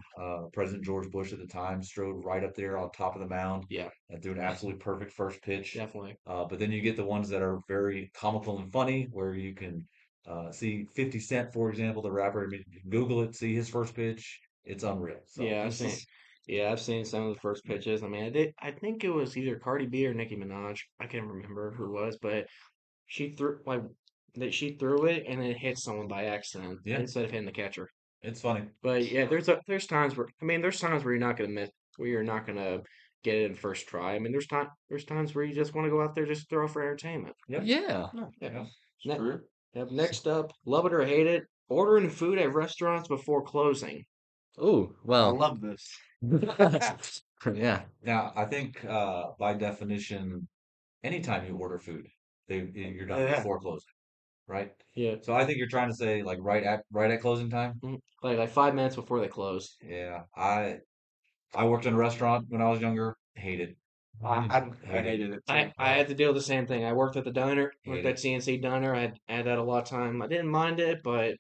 President George Bush at the time strode right up there on top of the mound Yeah, and threw an absolutely perfect first pitch. definitely. But then you get the ones that are very comical and funny, where you can see 50 Cent, for example, the rapper. I mean, you can Google it, see his first pitch. It's unreal. So Yeah, I've seen. Yeah, I've seen some of the first pitches. I mean, I did. I think it was either Cardi B or Nicki Minaj. I can't remember who it was, but she threw like that. She threw it and then it hit someone by accident yeah, instead of hitting the catcher. it's funny. But yeah, there's times where there's times where you're not gonna miss, where you're not gonna get it in first try. I mean, there's times where you just want to go out there just throw for entertainment. Yep. Yeah. Yeah. Yep. Ne- True. Next up, love it or hate it, ordering food at restaurants before closing. Oh, I well. love this. Yeah. Now, I think by definition, anytime you order food, you're done Yeah. before closing, right? Yeah. So I think you're trying to say like right at closing time. Like 5 minutes before they close. Yeah, I worked in a restaurant when I was younger. Hated, I hated it too. I had to deal with the same thing. I worked at the diner, worked Hate at it. CNC diner. I had that a lot of time. I didn't mind it, but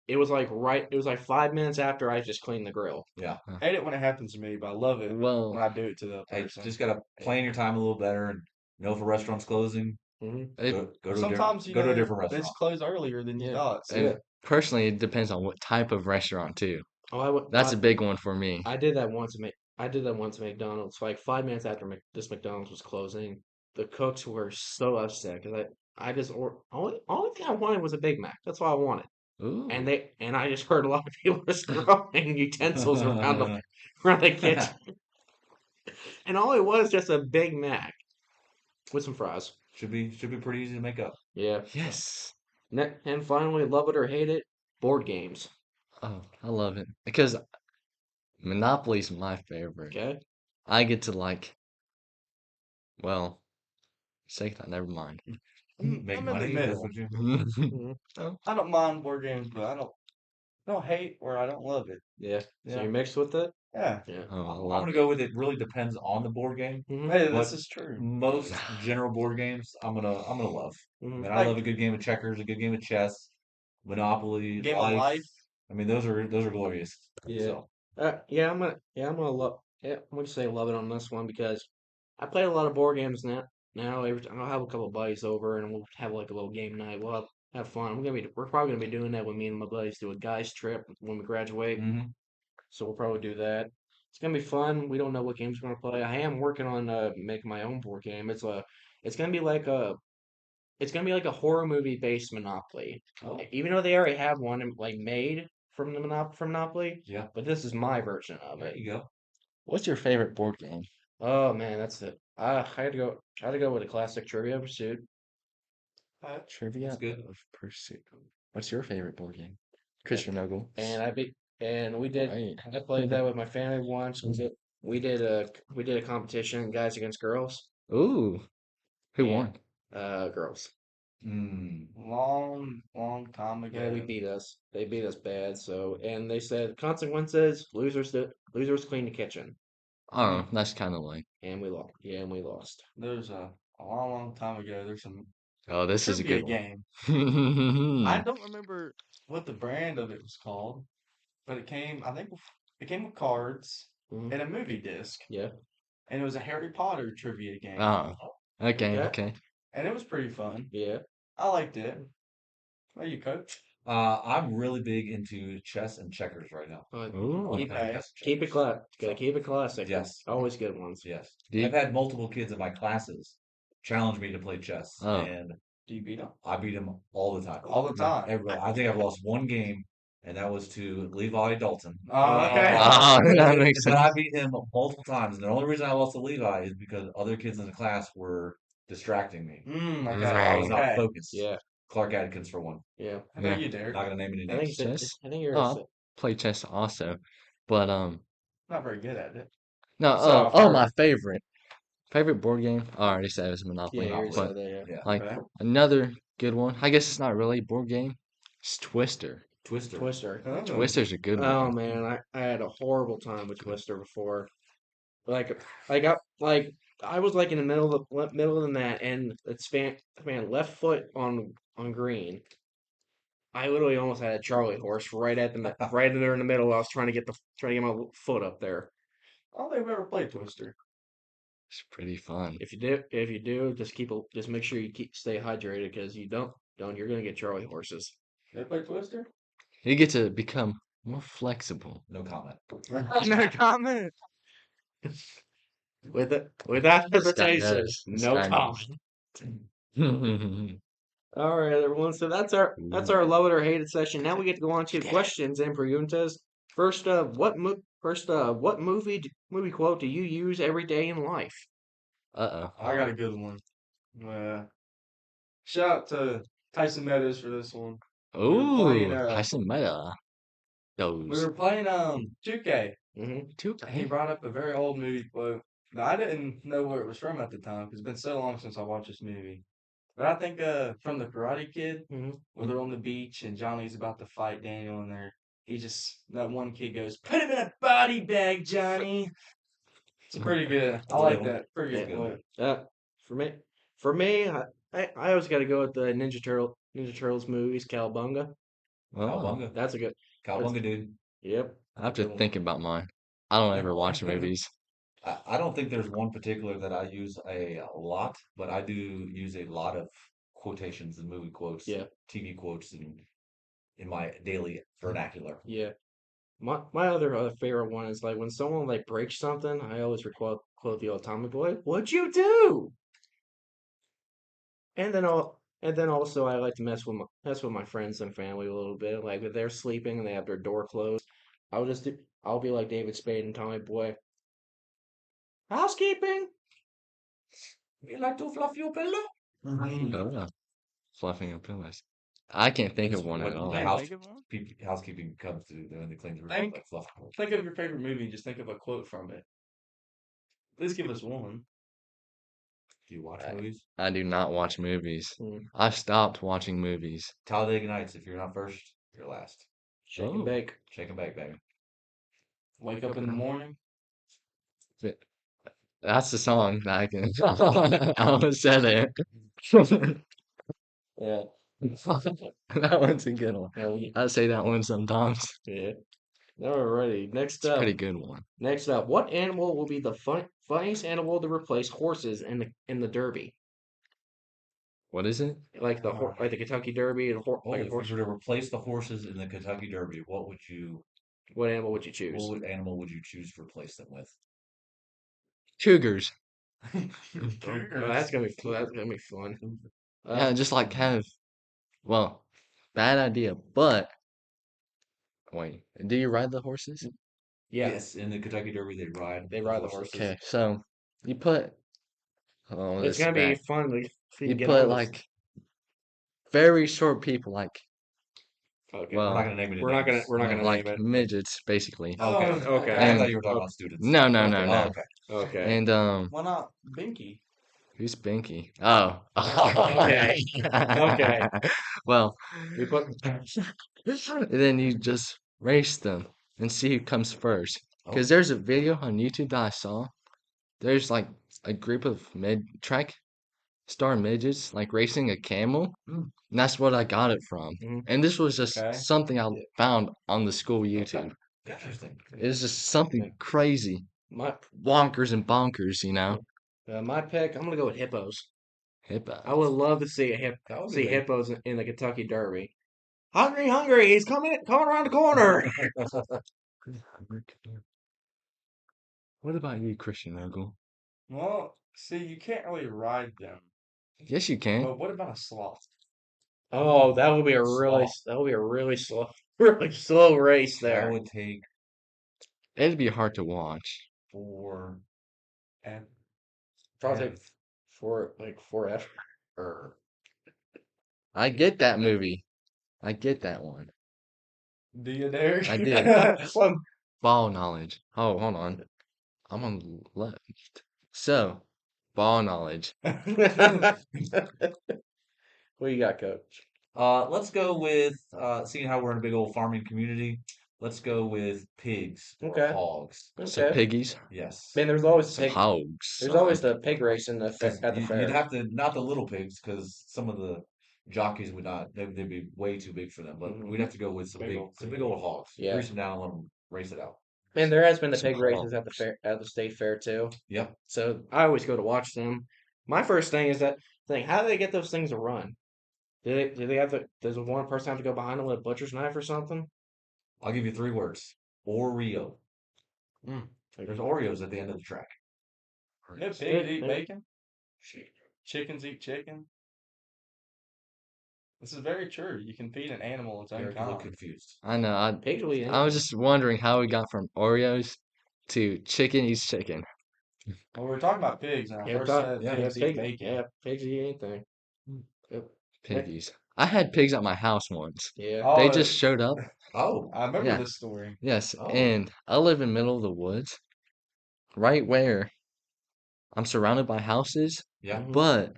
it was like it was like 5 minutes after I just cleaned the grill. Yeah. Hate it when it happens to me, but I love it Well, when I do it to the Hey, person. just gotta plan your time a little better and know if a restaurant's closing, Hmm. it, Sometimes go to a different it's restaurant. closed earlier than you Yeah. thought. So and personally, it depends on what type of restaurant too. Oh, I went. That's a big one for me. I did that once. I did that once at McDonald's. Like 5 minutes after this McDonald's was closing, the cooks were so upset because I just or only thing I wanted was a Big Mac. That's all I wanted. Ooh. And I just heard a lot of people just throwing utensils around the kitchen, and all it was just a Big Mac with some fries. Should be pretty easy to make up. Yeah. Yes. And finally, love it or hate it, board games. Oh, I love it because Monopoly's my favorite. Okay. I get to well, say that. Never mind. Make I'm in the money. That's middle. what you. Mhm. I don't mind board games, but I don't hate or I don't love it. Yeah. So Yeah. you're mixed with it. Yeah. Yeah. Oh, I I'm love gonna go with it. Really depends on the board game. Hmm. Hey, But this is true. most general board games, I'm gonna love. I Hmm. mean, I Like love a good game of checkers, a good game of chess, Monopoly, game of Life. life. I mean, those are glorious. Yeah. So I'm gonna love. Yeah, I'm gonna say love it on this one because I play a lot of board games now. Now every time I'll have a couple buddies over and we'll have like a little game night. Have fun. We're probably gonna be doing that when me and my buddies do a guys trip when we graduate. hmm So we'll probably do that. It's gonna be fun. We don't know what games we're gonna play. I am working on making my own board game. It's gonna be like a it's gonna be like a horror movie based Monopoly. Oh, Even though they already have one made from Monopoly, yeah. but this is my version of There it. you go. What's your favorite board game? Oh man, that's it. I had to go with a classic Trivia Pursuit. Trivia That's good. of Pursuit. What's your favorite board game? Christian Ogle. And we did Right. I played that with my family once. We did a competition, guys against girls. Ooh, who And won? girls. Mm. Long time Yeah, ago. they beat us bad. So and they said consequences, losers clean the kitchen. Oh, that's kind of like. And we lost. Yeah, and we lost. There's a long time ago. There's some Oh, this is a trivia good game. one. I don't remember what the brand of it was called, but I think it came with cards Mhm. and a movie disc, Yeah. and it was a Harry Potter trivia game, Oh, okay, Okay. okay. and it was pretty fun. Yeah. I liked it. How you, Coach? I'm really big into chess and checkers right now. Ooh. All the time, Okay. chess and Keep it checkers. Gotta So, keep it classic. yes, Always good ones. yes. Do you- I've had multiple kids in my classes challenge me to play chess, Oh. and Do you beat them? I beat them all the time. All the time. I think I've lost one game, and that was to Levi Dalton. Oh, okay. Oh, that makes But I sense. beat him multiple times. And the only reason I lost to Levi is because other kids in the class were distracting me. Okay. So I was not Okay. focused. Yeah. Clark Atkins for one. Yeah. How about Yeah. you, Derek? Not gonna name any I think names. it's Chess? I think you're Oh, play chess also, but Not very good at it. no, You said my hard. favorite board game. I already said it was Monopoly, Yeah, you already Monopoly. but said that. Yeah. like Okay. another good one. I guess it's not really a board game. It's Twister. Twister. Twister. Oh. Twister's a good Oh one. man, I had a horrible time with Twister before. I was like in the middle of the mat, and it span left foot on green. I literally almost had a Charlie horse right there in the middle. I was trying to get my foot up there. I don't think I've ever played Twister. It's pretty fun. If you do, just make sure you stay hydrated because you don't you're gonna get Charlie horses. They play Twister? You get to become more flexible. No comment. No comment. Without hesitation, This no guy comment. knows. All right, everyone. So that's our love it or hate it session. Now we get to go on to questions and preguntas. First, what movie quote do you use every day in life? Uh-oh. I got a good one. Shout out to Tyson Meadows for this one. We were playing Ooh, Tyson Meta. we Those were playing 2K. Mm-hmm. two. And he brought up a very old movie quote. Now, I didn't know where it was from at the time because it's been so long since I watched this movie. But I think from the Karate Kid, Mm-hmm. where they're on the beach and Johnny's about to fight Daniel, and that one kid goes, "Put him in a body bag, Johnny." It's pretty good. I like that. Pretty good Yeah. quote. For me, I always got to go with the Ninja Turtles movies, Cowabunga. Oh, Cowabunga. That's a good. Cowabunga, dude. Yep. I have to Good one. think about mine. I don't ever watch movies. I don't think there's one particular that I use a lot, but I do use a lot of quotations and movie quotes, Yeah. TV quotes in my daily vernacular. Yeah. My other favorite one is like when someone like breaks something, I always quote the Atomic Boy. What'd you do? And then also I like to mess with my friends and family a little bit. Like if they're sleeping and they have their door closed, I'll be like David Spade and Tommy Boy. Housekeeping. You like to fluff your pillow? Oh, fluffing your pillows. I can't think It's of one at when all. the Can't think of one? housekeeping comes to when they clean the room, Think- like fluff. Think of your favorite movie and just think of a quote from it. Please give us one. Do you watch I- movies? I do not watch movies. Hmm. I stopped watching movies. Talladega Nights. If you're not first, you're last. Shake Oh. and bake. Shake and bake, baby. Wake up in the morning. That's the song that I can. I almost said it. Yeah. That one's a good one. Yeah. I say that one sometimes. Yeah. Alrighty. It's a pretty good one. Next up, what animal will be the funniest animal to replace horses in the Derby? What is it? Like the Kentucky Derby and Oh, like a if horse. you were to replace the horses in the Kentucky Derby, What animal would you choose? what animal would you choose to replace them with? Cougars. Oh, that's gonna be fun. Yeah, just like have. Well, bad idea, but wait, do you ride the horses? Yeah, Yes, in the Kentucky Derby they ride they ride the horses. Okay, so you put. Oh, It's this is gonna be bad. fun. To You get put on this. like very short people, like Okay. well, We're not gonna name any We're not gonna names. we're not gonna like name it. midgets, basically. Okay. Okay. I And- thought you were talking about students. No, no, Okay. no, Oh, no. okay. Okay. And Why not Binky? who's Binky? Oh, Okay. Okay. Well, We put then you just race them and see who comes first. Oh. Because there's a video on YouTube that I saw. There's like a group of track star midgets like racing a camel. Mm. And that's what I got it from. Mhm. And this was just Okay. something I found on the school YouTube. Interesting. It's just something crazy, my wonkers and bonkers, you know. my pick. I'm gonna go with hippos. Hippo. I would love to see That would be see big. hippos in the Kentucky Derby. Hungry, hungry! He's coming around the corner. What about you, Kristian Ogle? Well, see, you can't really ride them. Yes, you can. But what about a sloth? Oh, that would be a really slow really slow race That there. would take It'd be hard to watch. four and Probably take forever. I get that movie. I get that one. Do you, Derrick? I did. Well, Ball knowledge. Oh, hold on. I'm on the left. So, ball knowledge. what you got, Coach? Let's go with seeing how we're in a big old farming community. Let's go with pigs or Okay. hogs. Some Okay. piggies. Yes. Man, there's always Some pig. hogs. There's always the pig race in the at the You'd fair. have to, not the little pigs, because some of the jockeys would not, they'd be way too big for them. But Mhm. we'd have to go with Big old some pig. big old hogs. Yeah. Grease them down and let them race it out. Man, there has been the Some pig races at the hogs. fair, at the state fair too. Yep. So I always go to watch them. My first thing is that thing. How do they get those things to run? Do they have the? Does one person have to go behind them with a butcher's knife or something? I'll give you 3 words. Oreo. Mm. There's Oreos at the end of the track. Yeah, pigs Good, eat good. bacon. Chickens eat chicken. This is very true. You can feed an animal its own Derek, you look kind. confused. I know. Pigs will eat I was anything. just wondering how we got from Oreos to chicken eats chicken. Well, we were talking about pigs, and I Yeah, first thought, said yeah, pigs eat pig, bacon. yeah, pigs eat anything. Yep. Piggies. I had pigs at my house once. Yeah. They Oh, just showed up. Oh, I remember Yeah. this story. Yes. Oh. And I live in the middle of the woods, right where I'm surrounded by houses, yeah. Mhm. but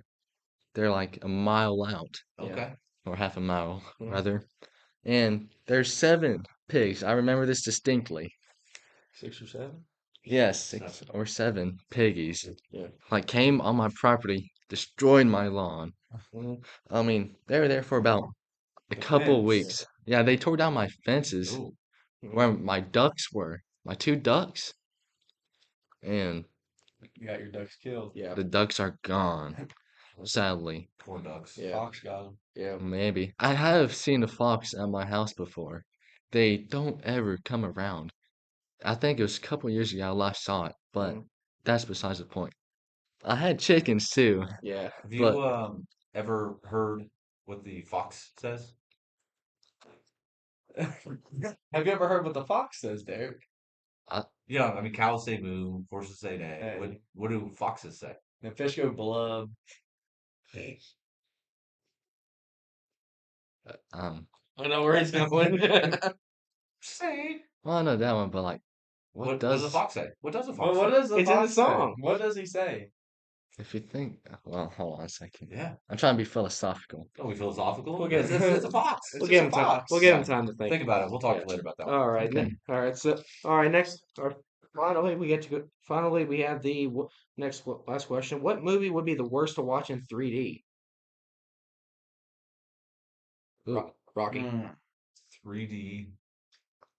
they're like a mile out, Yeah. Okay. or half a mile, Mhm. rather. And there's 7 pigs. I remember this distinctly. 6 or 7? Yes, 6 or 7 piggies. Yeah. Like came on my property, destroyed my lawn. Mhm. I mean, they were there for about a The couple fence. weeks. Yeah, they tore down my fences Ooh. where my ducks were, my 2 ducks, and You got your ducks killed. Yeah. the ducks are gone, sadly. Poor ducks. Yeah. Fox got them. Yeah. Maybe. I have seen a fox at my house before. They don't ever come around. I think it was a couple years ago I last saw it, but Mhm. that's besides the point. I had chickens too, Yeah. Have you but ever heard what the fox says? Have you ever heard what the fox says, Derek? Yeah, I mean, cows say moo, horses say neigh. Hey. What do foxes say? And fish go blub. um, I know where he's going. Say. well, I know that one, but like, What does a fox say? What does a Well, fox what say? does the It's in the fox say? song. What does he say? if you think, well, hold on a second. Yeah. I'm trying to be philosophical. Are we philosophical? We'll get- It's a fox. It's We'll just give a him time. fox. We'll give him Yeah. time to think. Think about it. We'll talk Yeah. later about that one. All right. Okay. All right. So, all right. Next, finally, we get to go. Finally, we have the last question. What movie would be the worst to watch in 3D? Ooh, Rocky. 3D.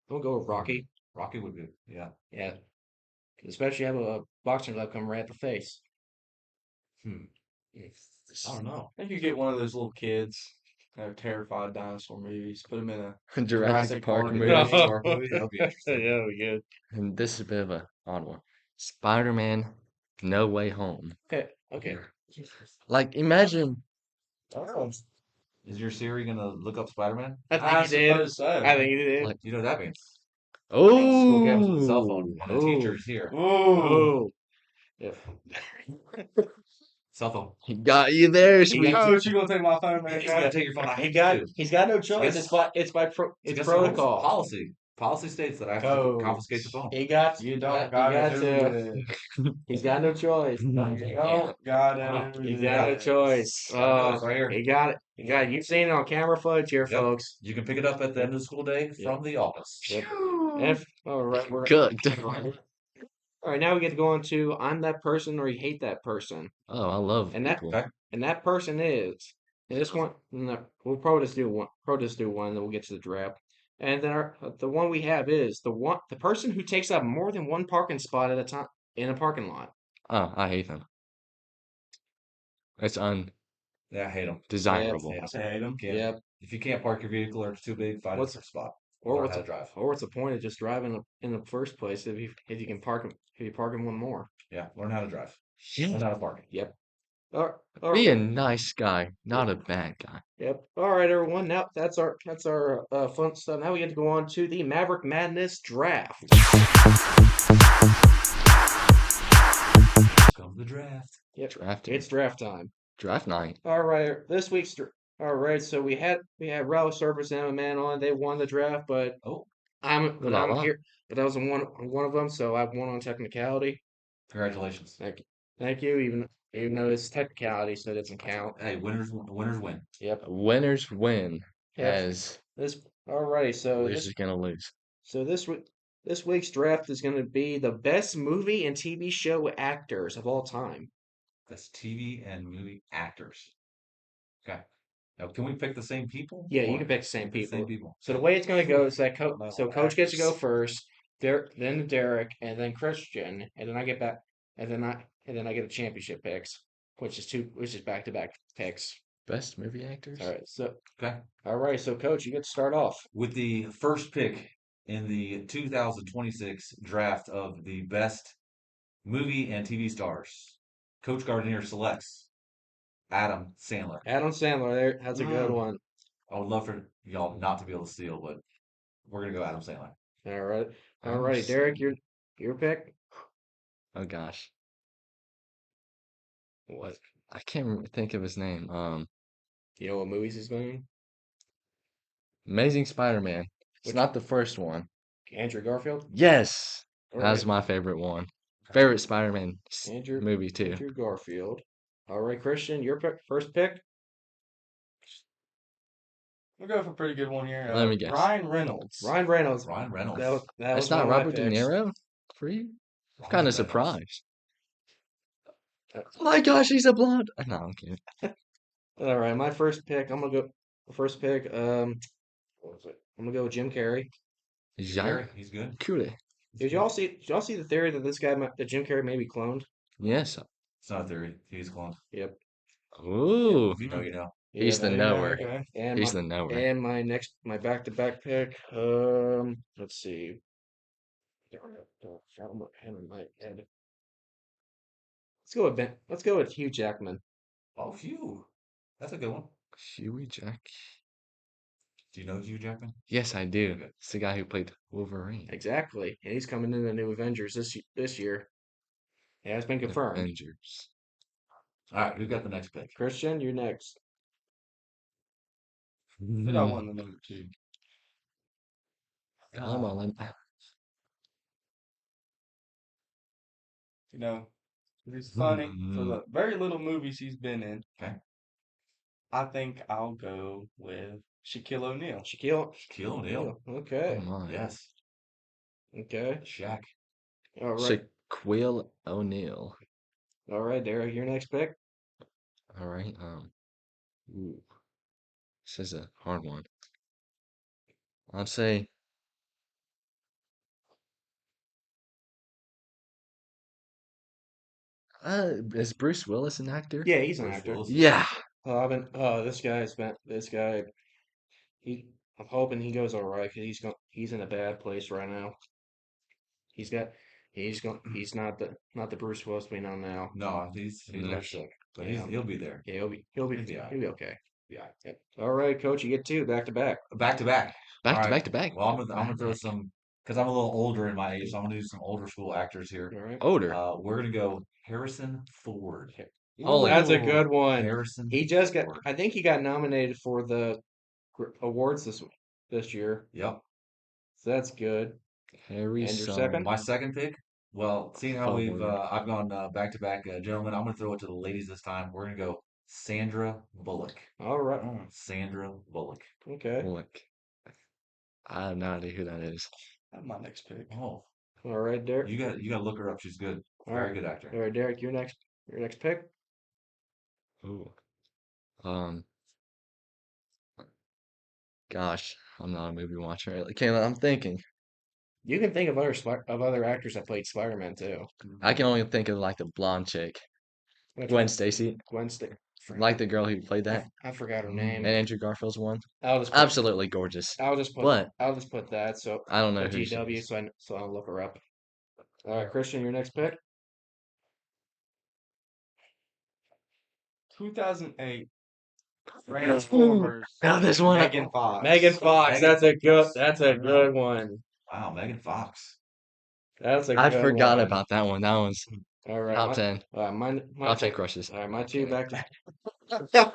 We'll go with Rocky. Rocky would be, yeah. Yeah. Especially have a boxing glove come right at the face. Hmm. I don't know. I think you get one of those little kids that are terrified of dinosaur movies. Put them in a Jurassic Jurassic Park Park movie. Jurassic Park movie, that would be interesting. Yeah, we good. And this is a bit of a odd one. Spider-Man, No Way Home. Okay. Okay. Like, imagine, Oh, Is your Siri gonna look up Spider-Man? I I think you did. suppose so. I think you did. like, You know what that means? oh, School campus with a cell phone, and the Oh. teacher's here. Ooh. Oh. Yeah. Cell phone. he got you there, sweet. Coach, you gonna take my phone, man? He's gonna take your phone. I He hate got. you. He's got no choice. It's It's against the rules. protocol. Policy. Policy states that I have to Coach. confiscate the phone. He got. You he don't got gotta do to. it. He's got no choice. You don't gotta do He's got no it. choice. It's right here. He got it. He got it. You've seen it on camera footage here, Yep. folks. You can pick it up at the end of the school day Yep. from the office. Yep. All right. Cooked. All right. Now we get to go on to I'm that person or you hate that person, Oh, I love and that people. Okay. and that person is. And this one, no, we'll probably just do one. Probably just do one, then we'll get to the draft. And then the one we have is the person who takes up more than one parking spot at a time in a parking lot. Oh, I hate them. It's Yeah, I hate them. undesirable. Yeah. I hate 'em. Yep. If you can't park your vehicle or it's too big, find a What's- different spot. Or Learn what's how the to drive. or what's the point of just driving in the first place if you can park him if you park him one more? Yeah, learn how to drive. Learn how to park. Yep. All Be right. a nice guy, not a bad guy. Yep. All right, everyone. Now that's our fun stuff. Now we get to go on to the Maverick Madness draft. Come to the draft. Yep. Draft. It's draft time. Draft night. All right. This week's All right, so we had Raul Service and Man on. They won the draft, but Oh, La I'm la. here. But I was on one of them, so I won on technicality. congratulations. Thank you. Even though it's technicality, so it doesn't count. Hey, winners win. Yep. Winners win. Yep. As Alrighty. losers gonna lose. So this week's draft is going to be the best movie and TV show actors of all time. That's TV and movie actors. Okay. Now, can we pick the same people? Yeah, you Or can pick the same pick the same people. people. So the way it's going to go is that Well, Coach gets to go actors. first, then Derrick, and then Kristian, and then I get back, and then I get a championship picks, which is back to back picks. Best movie actors? All right, so Okay. Coach, you get to start off. With the first pick in the 2026 draft of the best movie and TV stars, Coach Gardiner selects Adam Sandler. Adam Sandler, that's a good one. I would love for y'all not to be able to steal, but we're gonna go Adam Sandler. All right, Adam alrighty, Derrick, Sandler. your pick. Oh gosh. What? I can't think of his name. You know what movies he's been in? Amazing Spider-Man. It's Which not the first one. Andrew Garfield. Yes, All that was right, my favorite one. Favorite Spider-Man Andrew movie too. Andrew Garfield. All right, Kristian, your first pick. We'll go for a pretty good one here. Let me guess. Ryan Reynolds. Ryan Reynolds. Ryan Reynolds. That That's was one not of my Robert De picks. Niro for you? I'm Ryan kind of Reynolds. surprised. Uh, Oh my gosh, he's a blonde. No, I'm kidding. All right, my first pick. I'm gonna go. First pick. What was it? I'm gonna go with Jim Carrey. Jacques Gary, he's good. Coulee. Did y'all see the theory that that Jim Carrey may be cloned? Yes. It's not a theory. He's cloned. Yep. Ooh, If you know, you know. he's the Yep. knower. Okay. And He's the knower. my back-to-back pick. Let's see. In my head. Let's go with Hugh Jackman. Oh, Hugh. That's a good one. Huey Jack. Do you know Hugh Jackman? Yes, I do. Okay. It's the guy who played Wolverine. Exactly, and he's coming in the new Avengers this year. Yeah, it's been confirmed. Avengers. All right, who got the next pick? Kristian, you're next. But I won the number 2. Come on. You know, he's funny for the very little movies he's been in. Okay. I think I'll go with Shaquille O'Neal. Shaquille Shaquille O'Neal. Okay. Come on. Yes. Okay. Shaq. All right. Shaquille O'Neal. All right, Derek, your next pick. All right. Ooh, this is a hard one. I'd say. Is Bruce Willis an actor? Yeah, he's an Bruce actor. Willis. Yeah. This guy. I'm hoping he goes all right because he's in a bad place right now. He's got he's not the Bruce Willis we know now. No, he's No. sick, but Yeah. he'll be there. Yeah, He'll be all right. he'll be okay. Yeah. Yep. All right, coach, you get 2 back to back. Back to back. Back All to right. back to back. Well, I'm gonna throw some because I'm a little older in my age, so I'm gonna do some older school actors here. All right. Older. We're gonna go Harrison Ford. Holy. That's a good one. Harrison He just got. Ford. I think he got nominated for the awards this year. Yep. So that's good. Harry And your Son. second? My second pick. Well, seeing how Ford. I've gone back to back, gentlemen, I'm gonna throw it to the ladies this time. We're gonna go Sandra Bullock. All right. Sandra Bullock. Okay. Look. I have no idea who that is. That's my next pick. Oh, All right, Derek. you got to look her up. She's good. All Very right. good actor. All right, Derek. Your next pick. Ooh. Gosh, I'm not a movie watcher. Okay, I'm thinking. You can think of other actors that played Spider-Man too. I can only think of like the blonde chick, Which Gwen one? Stacy, Gwen Stacy. like the girl who played that, I forgot her Mm. name. and Andrew Garfield's one. I'll just put, Absolutely gorgeous. I'll just put But that. So I don't know a who she GW. is. So I'll look her up. All right, Kristian, your next pick. 2008 Transformers. Now this one. Megan Fox. Megan Fox. Megan That's a good one. Wow, Megan Fox. That's a I good forgot one. about that one. That one's All right, top 10. my Top 10 crushes. All right, my 2 back to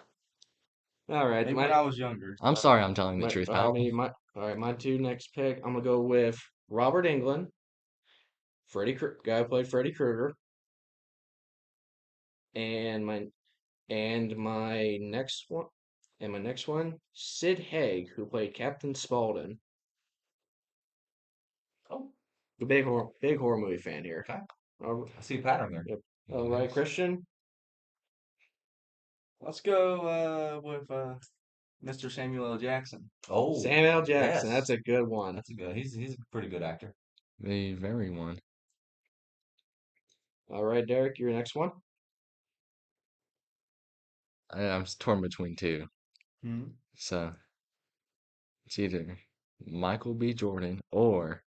All right, Maybe when I was younger. I'm But sorry, I'm telling the truth, pal. all right, my two next pick. I'm gonna go with Robert Englund, guy who played Freddy Krueger, and my next one, Sid Haig, who played Captain Spaulding. Oh, A big horror movie fan here. okay. All, I see a pattern there. yep. All right, Kristian. let's go with Mr. Samuel L. Jackson. Oh, Samuel L. Jackson. yes. That's a good one. That's a good. He's a pretty good actor. The very one. All right, Derrick, your next one. I'm torn between two. Hmm. So it's either Michael B. Jordan or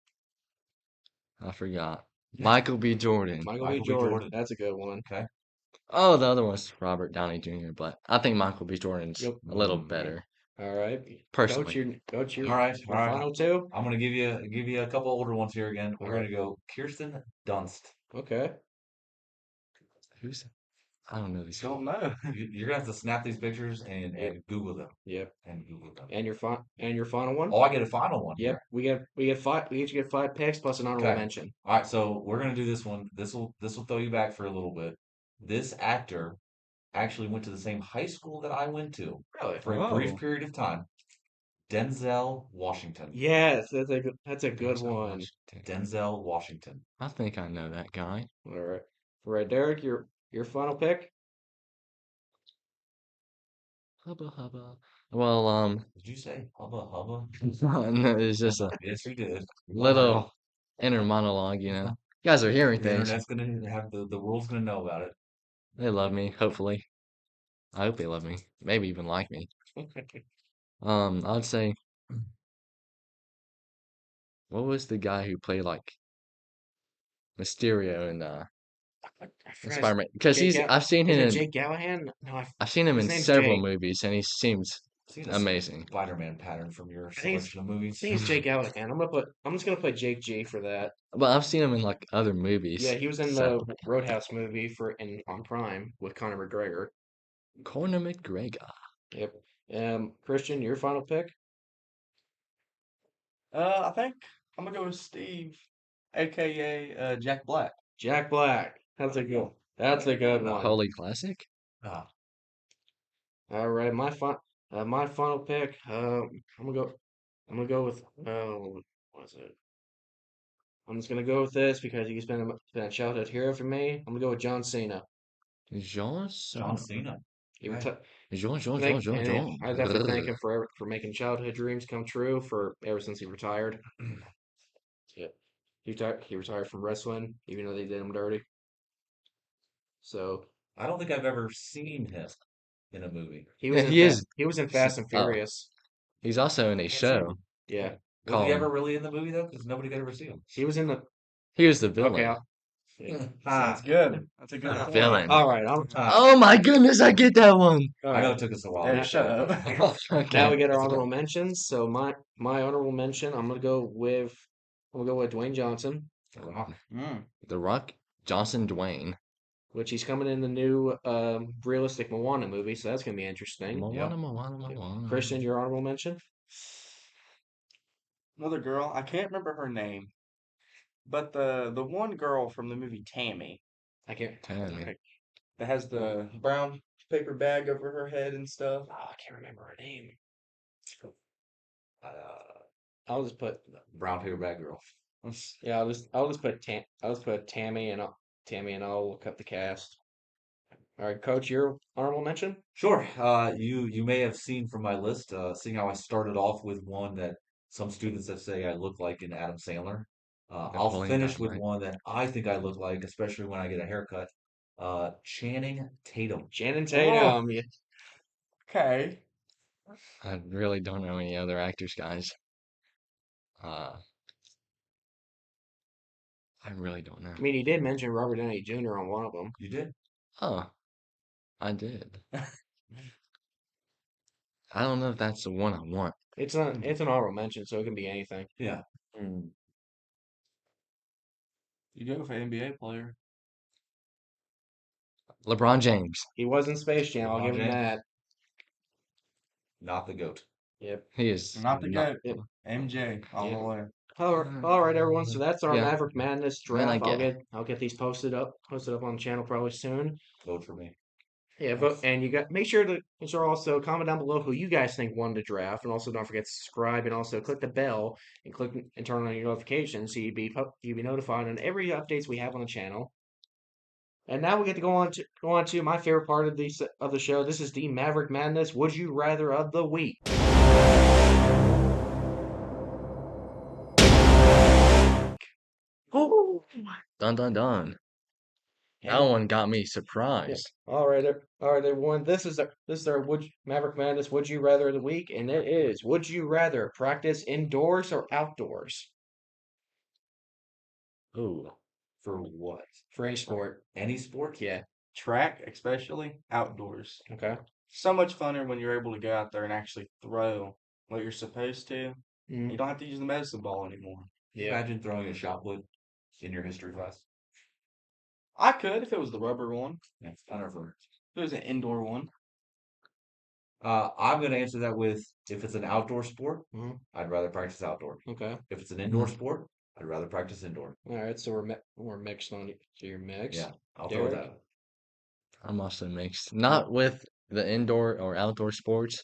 I forgot. Michael B. Jordan. Michael B. Michael B. Jordan. Jordan. That's a good one. Okay. Oh, the other one's Robert Downey Jr., but I think Michael B. Jordan's Yep. a little Mm. better. All right. Personally. Coach, All right. your final two. I'm gonna give you a couple older ones here again. We're All right. gonna go Kirsten Dunst. Okay. Who's I don't know these Don't people. know. You're gonna have to snap these pictures and Yep. Google them Yep. and Google them. And your final one. Oh, I get a final one Yep. here. We get five. We each get 5 picks plus an honorable Okay. mention. All right. So we're gonna do this one. This will throw you back for a little bit. This actor actually went to the same high school that I went to Really? for a brief Oh. period of time. Denzel Washington. Yes, that's a good Denzel one. Washington. Denzel Washington. I think I know that guy. All right. All right, Derrick, your final pick. Hubba hubba. Well, Did you say hubba hubba? no, it's just a Yes, you did. little inner monologue, you know. You guys are hearing The things. internet's gonna have the world's gonna know about it. They love me, hopefully. I hope they love me. Maybe even like me. I'd say, what was the guy who played like Mysterio in I in forgot Spider-Man? Because Jake Gal- I've seen Is him it in Jake Gallahan? No, I've seen him his in name's several Jake. movies, and he seems Seeing a amazing. Spider-Man pattern from your I think it's selection of movies. Jake Gallahan. I'm just gonna play Jake G for that. But I've seen him in like other Yeah, movies. he was in So, the Roadhouse movie on Prime with Conor McGregor. Conor McGregor. Yep. Kristian, your final pick? I think I'm gonna go with Steve, aka Jack Black. Jack Black. That's a good A one. holy classic. Ah, All right, my final pick. I'm gonna go with what is it? I'm just gonna go with this because he's been a childhood hero for me. I'm gonna go with John Cena. John John Cena. He Okay. retired. John. I definitely thank him for making childhood dreams come true for ever since he retired. Yeah, he retired from wrestling, even though they did him dirty. So I don't think I've ever seen him in a movie. Yeah, he is. he was in Fast and Oh, Furious. he's also in a Can't say. show Yeah, Was he ever called. really in the movie though? Because nobody could ever see him. he was in the. He was the Okay, villain. yeah. That's good. That's a good Ah, point. Villain. All right. ah, Oh my goodness, I get that one. All I know right. it took us a while. Derek, shut up. Now Okay. we get our That's okay. honorable mentions. So my honorable mention, I'm gonna go with Dwayne Johnson, The Rock. The Rock, Johnson Dwayne. which he's coming in the new realistic Moana movie, so that's gonna be interesting. Moana, Yep. Moana, Moana. Kristian, your honorable mention? Another girl. I can't remember her name, but the one girl from the movie Tammy I can't. Tammy. I, that has the brown paper bag over her head and stuff. I can't remember her name. Uh, I'll just put brown paper bag girl. yeah. I'll just put Tammy and I'll look up the cast. All right, Coach, your honorable mention? Sure. You may have seen from my list, seeing how I started off with one that some students that say I look like in Adam Sandler. I'll Napoleon finish with Dynamite. one that I think I look like, especially when I get a haircut. Channing Tatum. Shannon Tatum. Yeah. Okay. I really don't know any other actors, guys. Uh, I really don't know. I mean, he did mention Robert Downey Jr. on one of them. You did? Oh, I did. I don't know if that's the one I want. It's an honorable mention, so it can be anything. Yeah. You go for NBA player. LeBron James. He was in Space Jam. I'll LeBron give him James. that. not the GOAT. Yep. He is Not the not. GOAT. Yep. MJ all the Yep. way. All right, everyone. So that's our Yeah. Maverick Madness Man, I draft. get. I'll get these posted up on the channel probably soon. Vote for me. Yeah, vote, and you got make sure also comment down below who you guys think won the draft, and also don't forget to subscribe and also click the bell and turn on your notifications so you'll be notified on every updates we have on the channel. And now we get to go on to my favorite part of the show. This is the Maverick Madness Would You Rather of the week. Oh, Dun dun dun. That and one got me yeah. surprised. All right, everyone. This is our Maverick Madness Would You Rather of the week, and it is: Would you rather practice indoors or outdoors Ooh. For what? for any sport? Any sport? Yeah. Track, especially outdoors. Okay. So much funner when you're able to go out there and actually throw what you're supposed to. Mm, You don't have to use the medicine ball anymore. Can you yeah. imagine throwing a shot put in your history class? I could if it was the rubber one. Yeah, it's kind of fun. If it was an indoor one. I'm going to answer that with if it's an outdoor sport, Mhm. I'd rather practice outdoor. Okay. If it's an indoor sport, I'd rather practice indoor. All right. So we're mixed on your mix. Yeah, I'll go with Derrick? that. I'm also mixed. Not with the indoor or outdoor sports,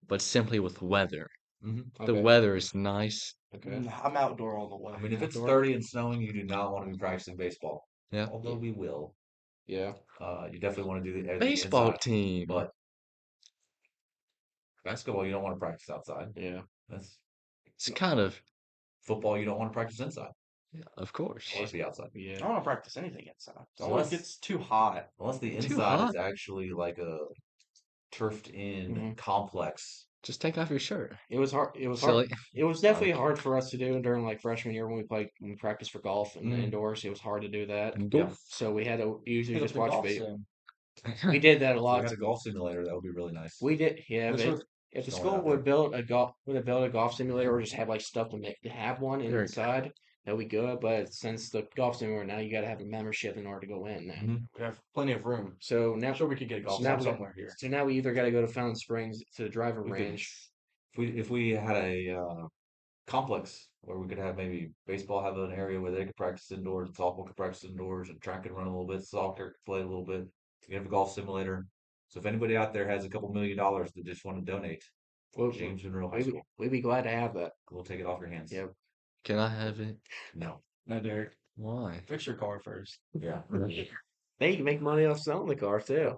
but simply with weather. Mm-hmm. The Okay. weather is nice. Okay. I'm outdoor all the way. I mean, if it's Outdoor? 30 and snowing, you do not want to be practicing baseball. Yeah. Although we will. Yeah. You definitely want to do everything Baseball inside. team. But basketball, you don't want to practice outside. Yeah. That's It's kind of, football, you don't want to practice inside. of course. You want to be outside. I Yeah. don't want to practice anything inside. It So always gets too hot. Unless the Too inside hot. is actually like a turfed in Mhm. complex. Just take off your shirt. It was hard. It was Silly. hard. It was definitely hard for us to do during like freshman year when we practiced for golf in the Mm. indoors. It was hard to do that. Yeah. Golf. So we had to usually Hit up just the watch golf video. sim. We did that a If we lot. had a golf simulator, that would be really nice. We did, yeah. Which But was if the Just throwing it school out there. would have built a golf simulator or just have like stuff to have one Derrick. inside, that'd be good. But since the golf simulator now, you got to have a membership in order to go in now. Mhm. we have plenty of room. So now, I'm sure we could get a golf so now sim we somewhere here. so now we either got to go to Fountain Springs to the driving We could, range. if we had a complex where we could have maybe baseball have an area where they could practice indoors, and softball could practice indoors, and track and run a little bit, soccer could play a little bit. You have a golf simulator. So if anybody out there has a couple $1,000,000 that just want to donate, We'll, James Monroe High we'd, School, we'd be glad to have that. we'll take it off your hands. Yep. Can I have it? No. No, Derek. Why? Fix your car first. Yeah. They can make money off selling the car too.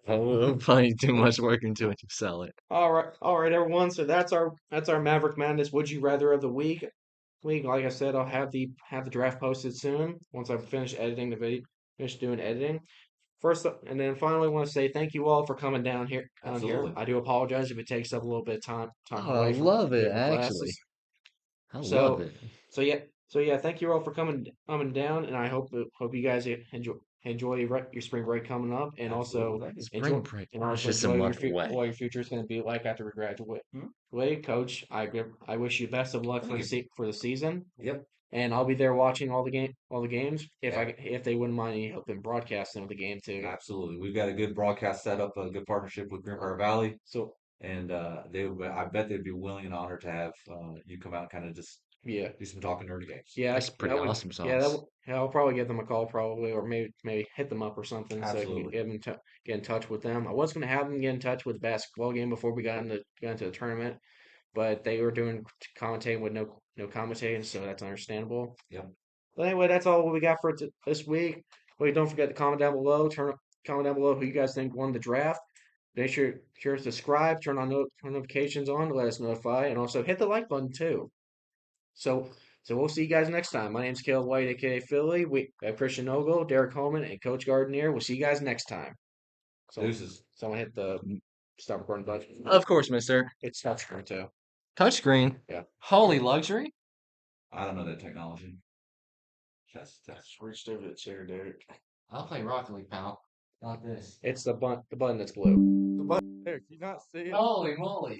I'll probably too much work into it to sell it. All right, everyone. So that's our Maverick Madness Would You Rather of the week. Like I said, I'll have the draft posted soon once I finish editing the video, finish doing editing. First, and then finally, I want to say thank you all for coming down here. Absolutely. I do apologize if it takes up a little bit of time Oh, I away from love it, different actually. classes. I love So, it. so yeah, thank you all for coming down, and I hope you guys enjoy your spring break coming up, and also Absolutely. Spring break. and also Just a enjoy month away. what your future is going to be like after we graduate. Hmm? Wait, Coach, I wish you best of luck Thank you. for the season, Yep. and I'll be there watching all the games Yeah. if they wouldn't mind me helping broadcasting of the game too. Absolutely. We've got a good broadcast setup, a good partnership with Green River Valley, So and I bet they'd be willing and honored to have you come out and kind of just yeah, do some talking nerdy games. yeah, That's pretty that would awesome yeah sauce. I'll probably give them a call probably or maybe hit them up or something so I can Absolutely. get in touch with them. I was going to have them get in touch with the basketball game before we got into the tournament, but they were doing commentating with no commentating, so that's understandable. Yep. But anyway, that's all we got for this week. Wait, don't forget to comment down below. Comment down below who you guys think won the draft. Make sure to subscribe, turn notifications on to let us notify, and also hit the like button too. So we'll see you guys next time. My name's Caleb White, aka Philly. We have Kristian Ogle, Derrick Holman, and Coach Gardiner. We'll see you guys next time. So Deuces. someone hit the stop recording button. Of course, mister. It's touchscreen too. Touchscreen. Yeah. Holy luxury. I don't know that technology. That's Reached over the chair, Derrick. I'll play Rocket League, pal. Not this. It's the button that's blue. Derek, you not see it? Holy moly.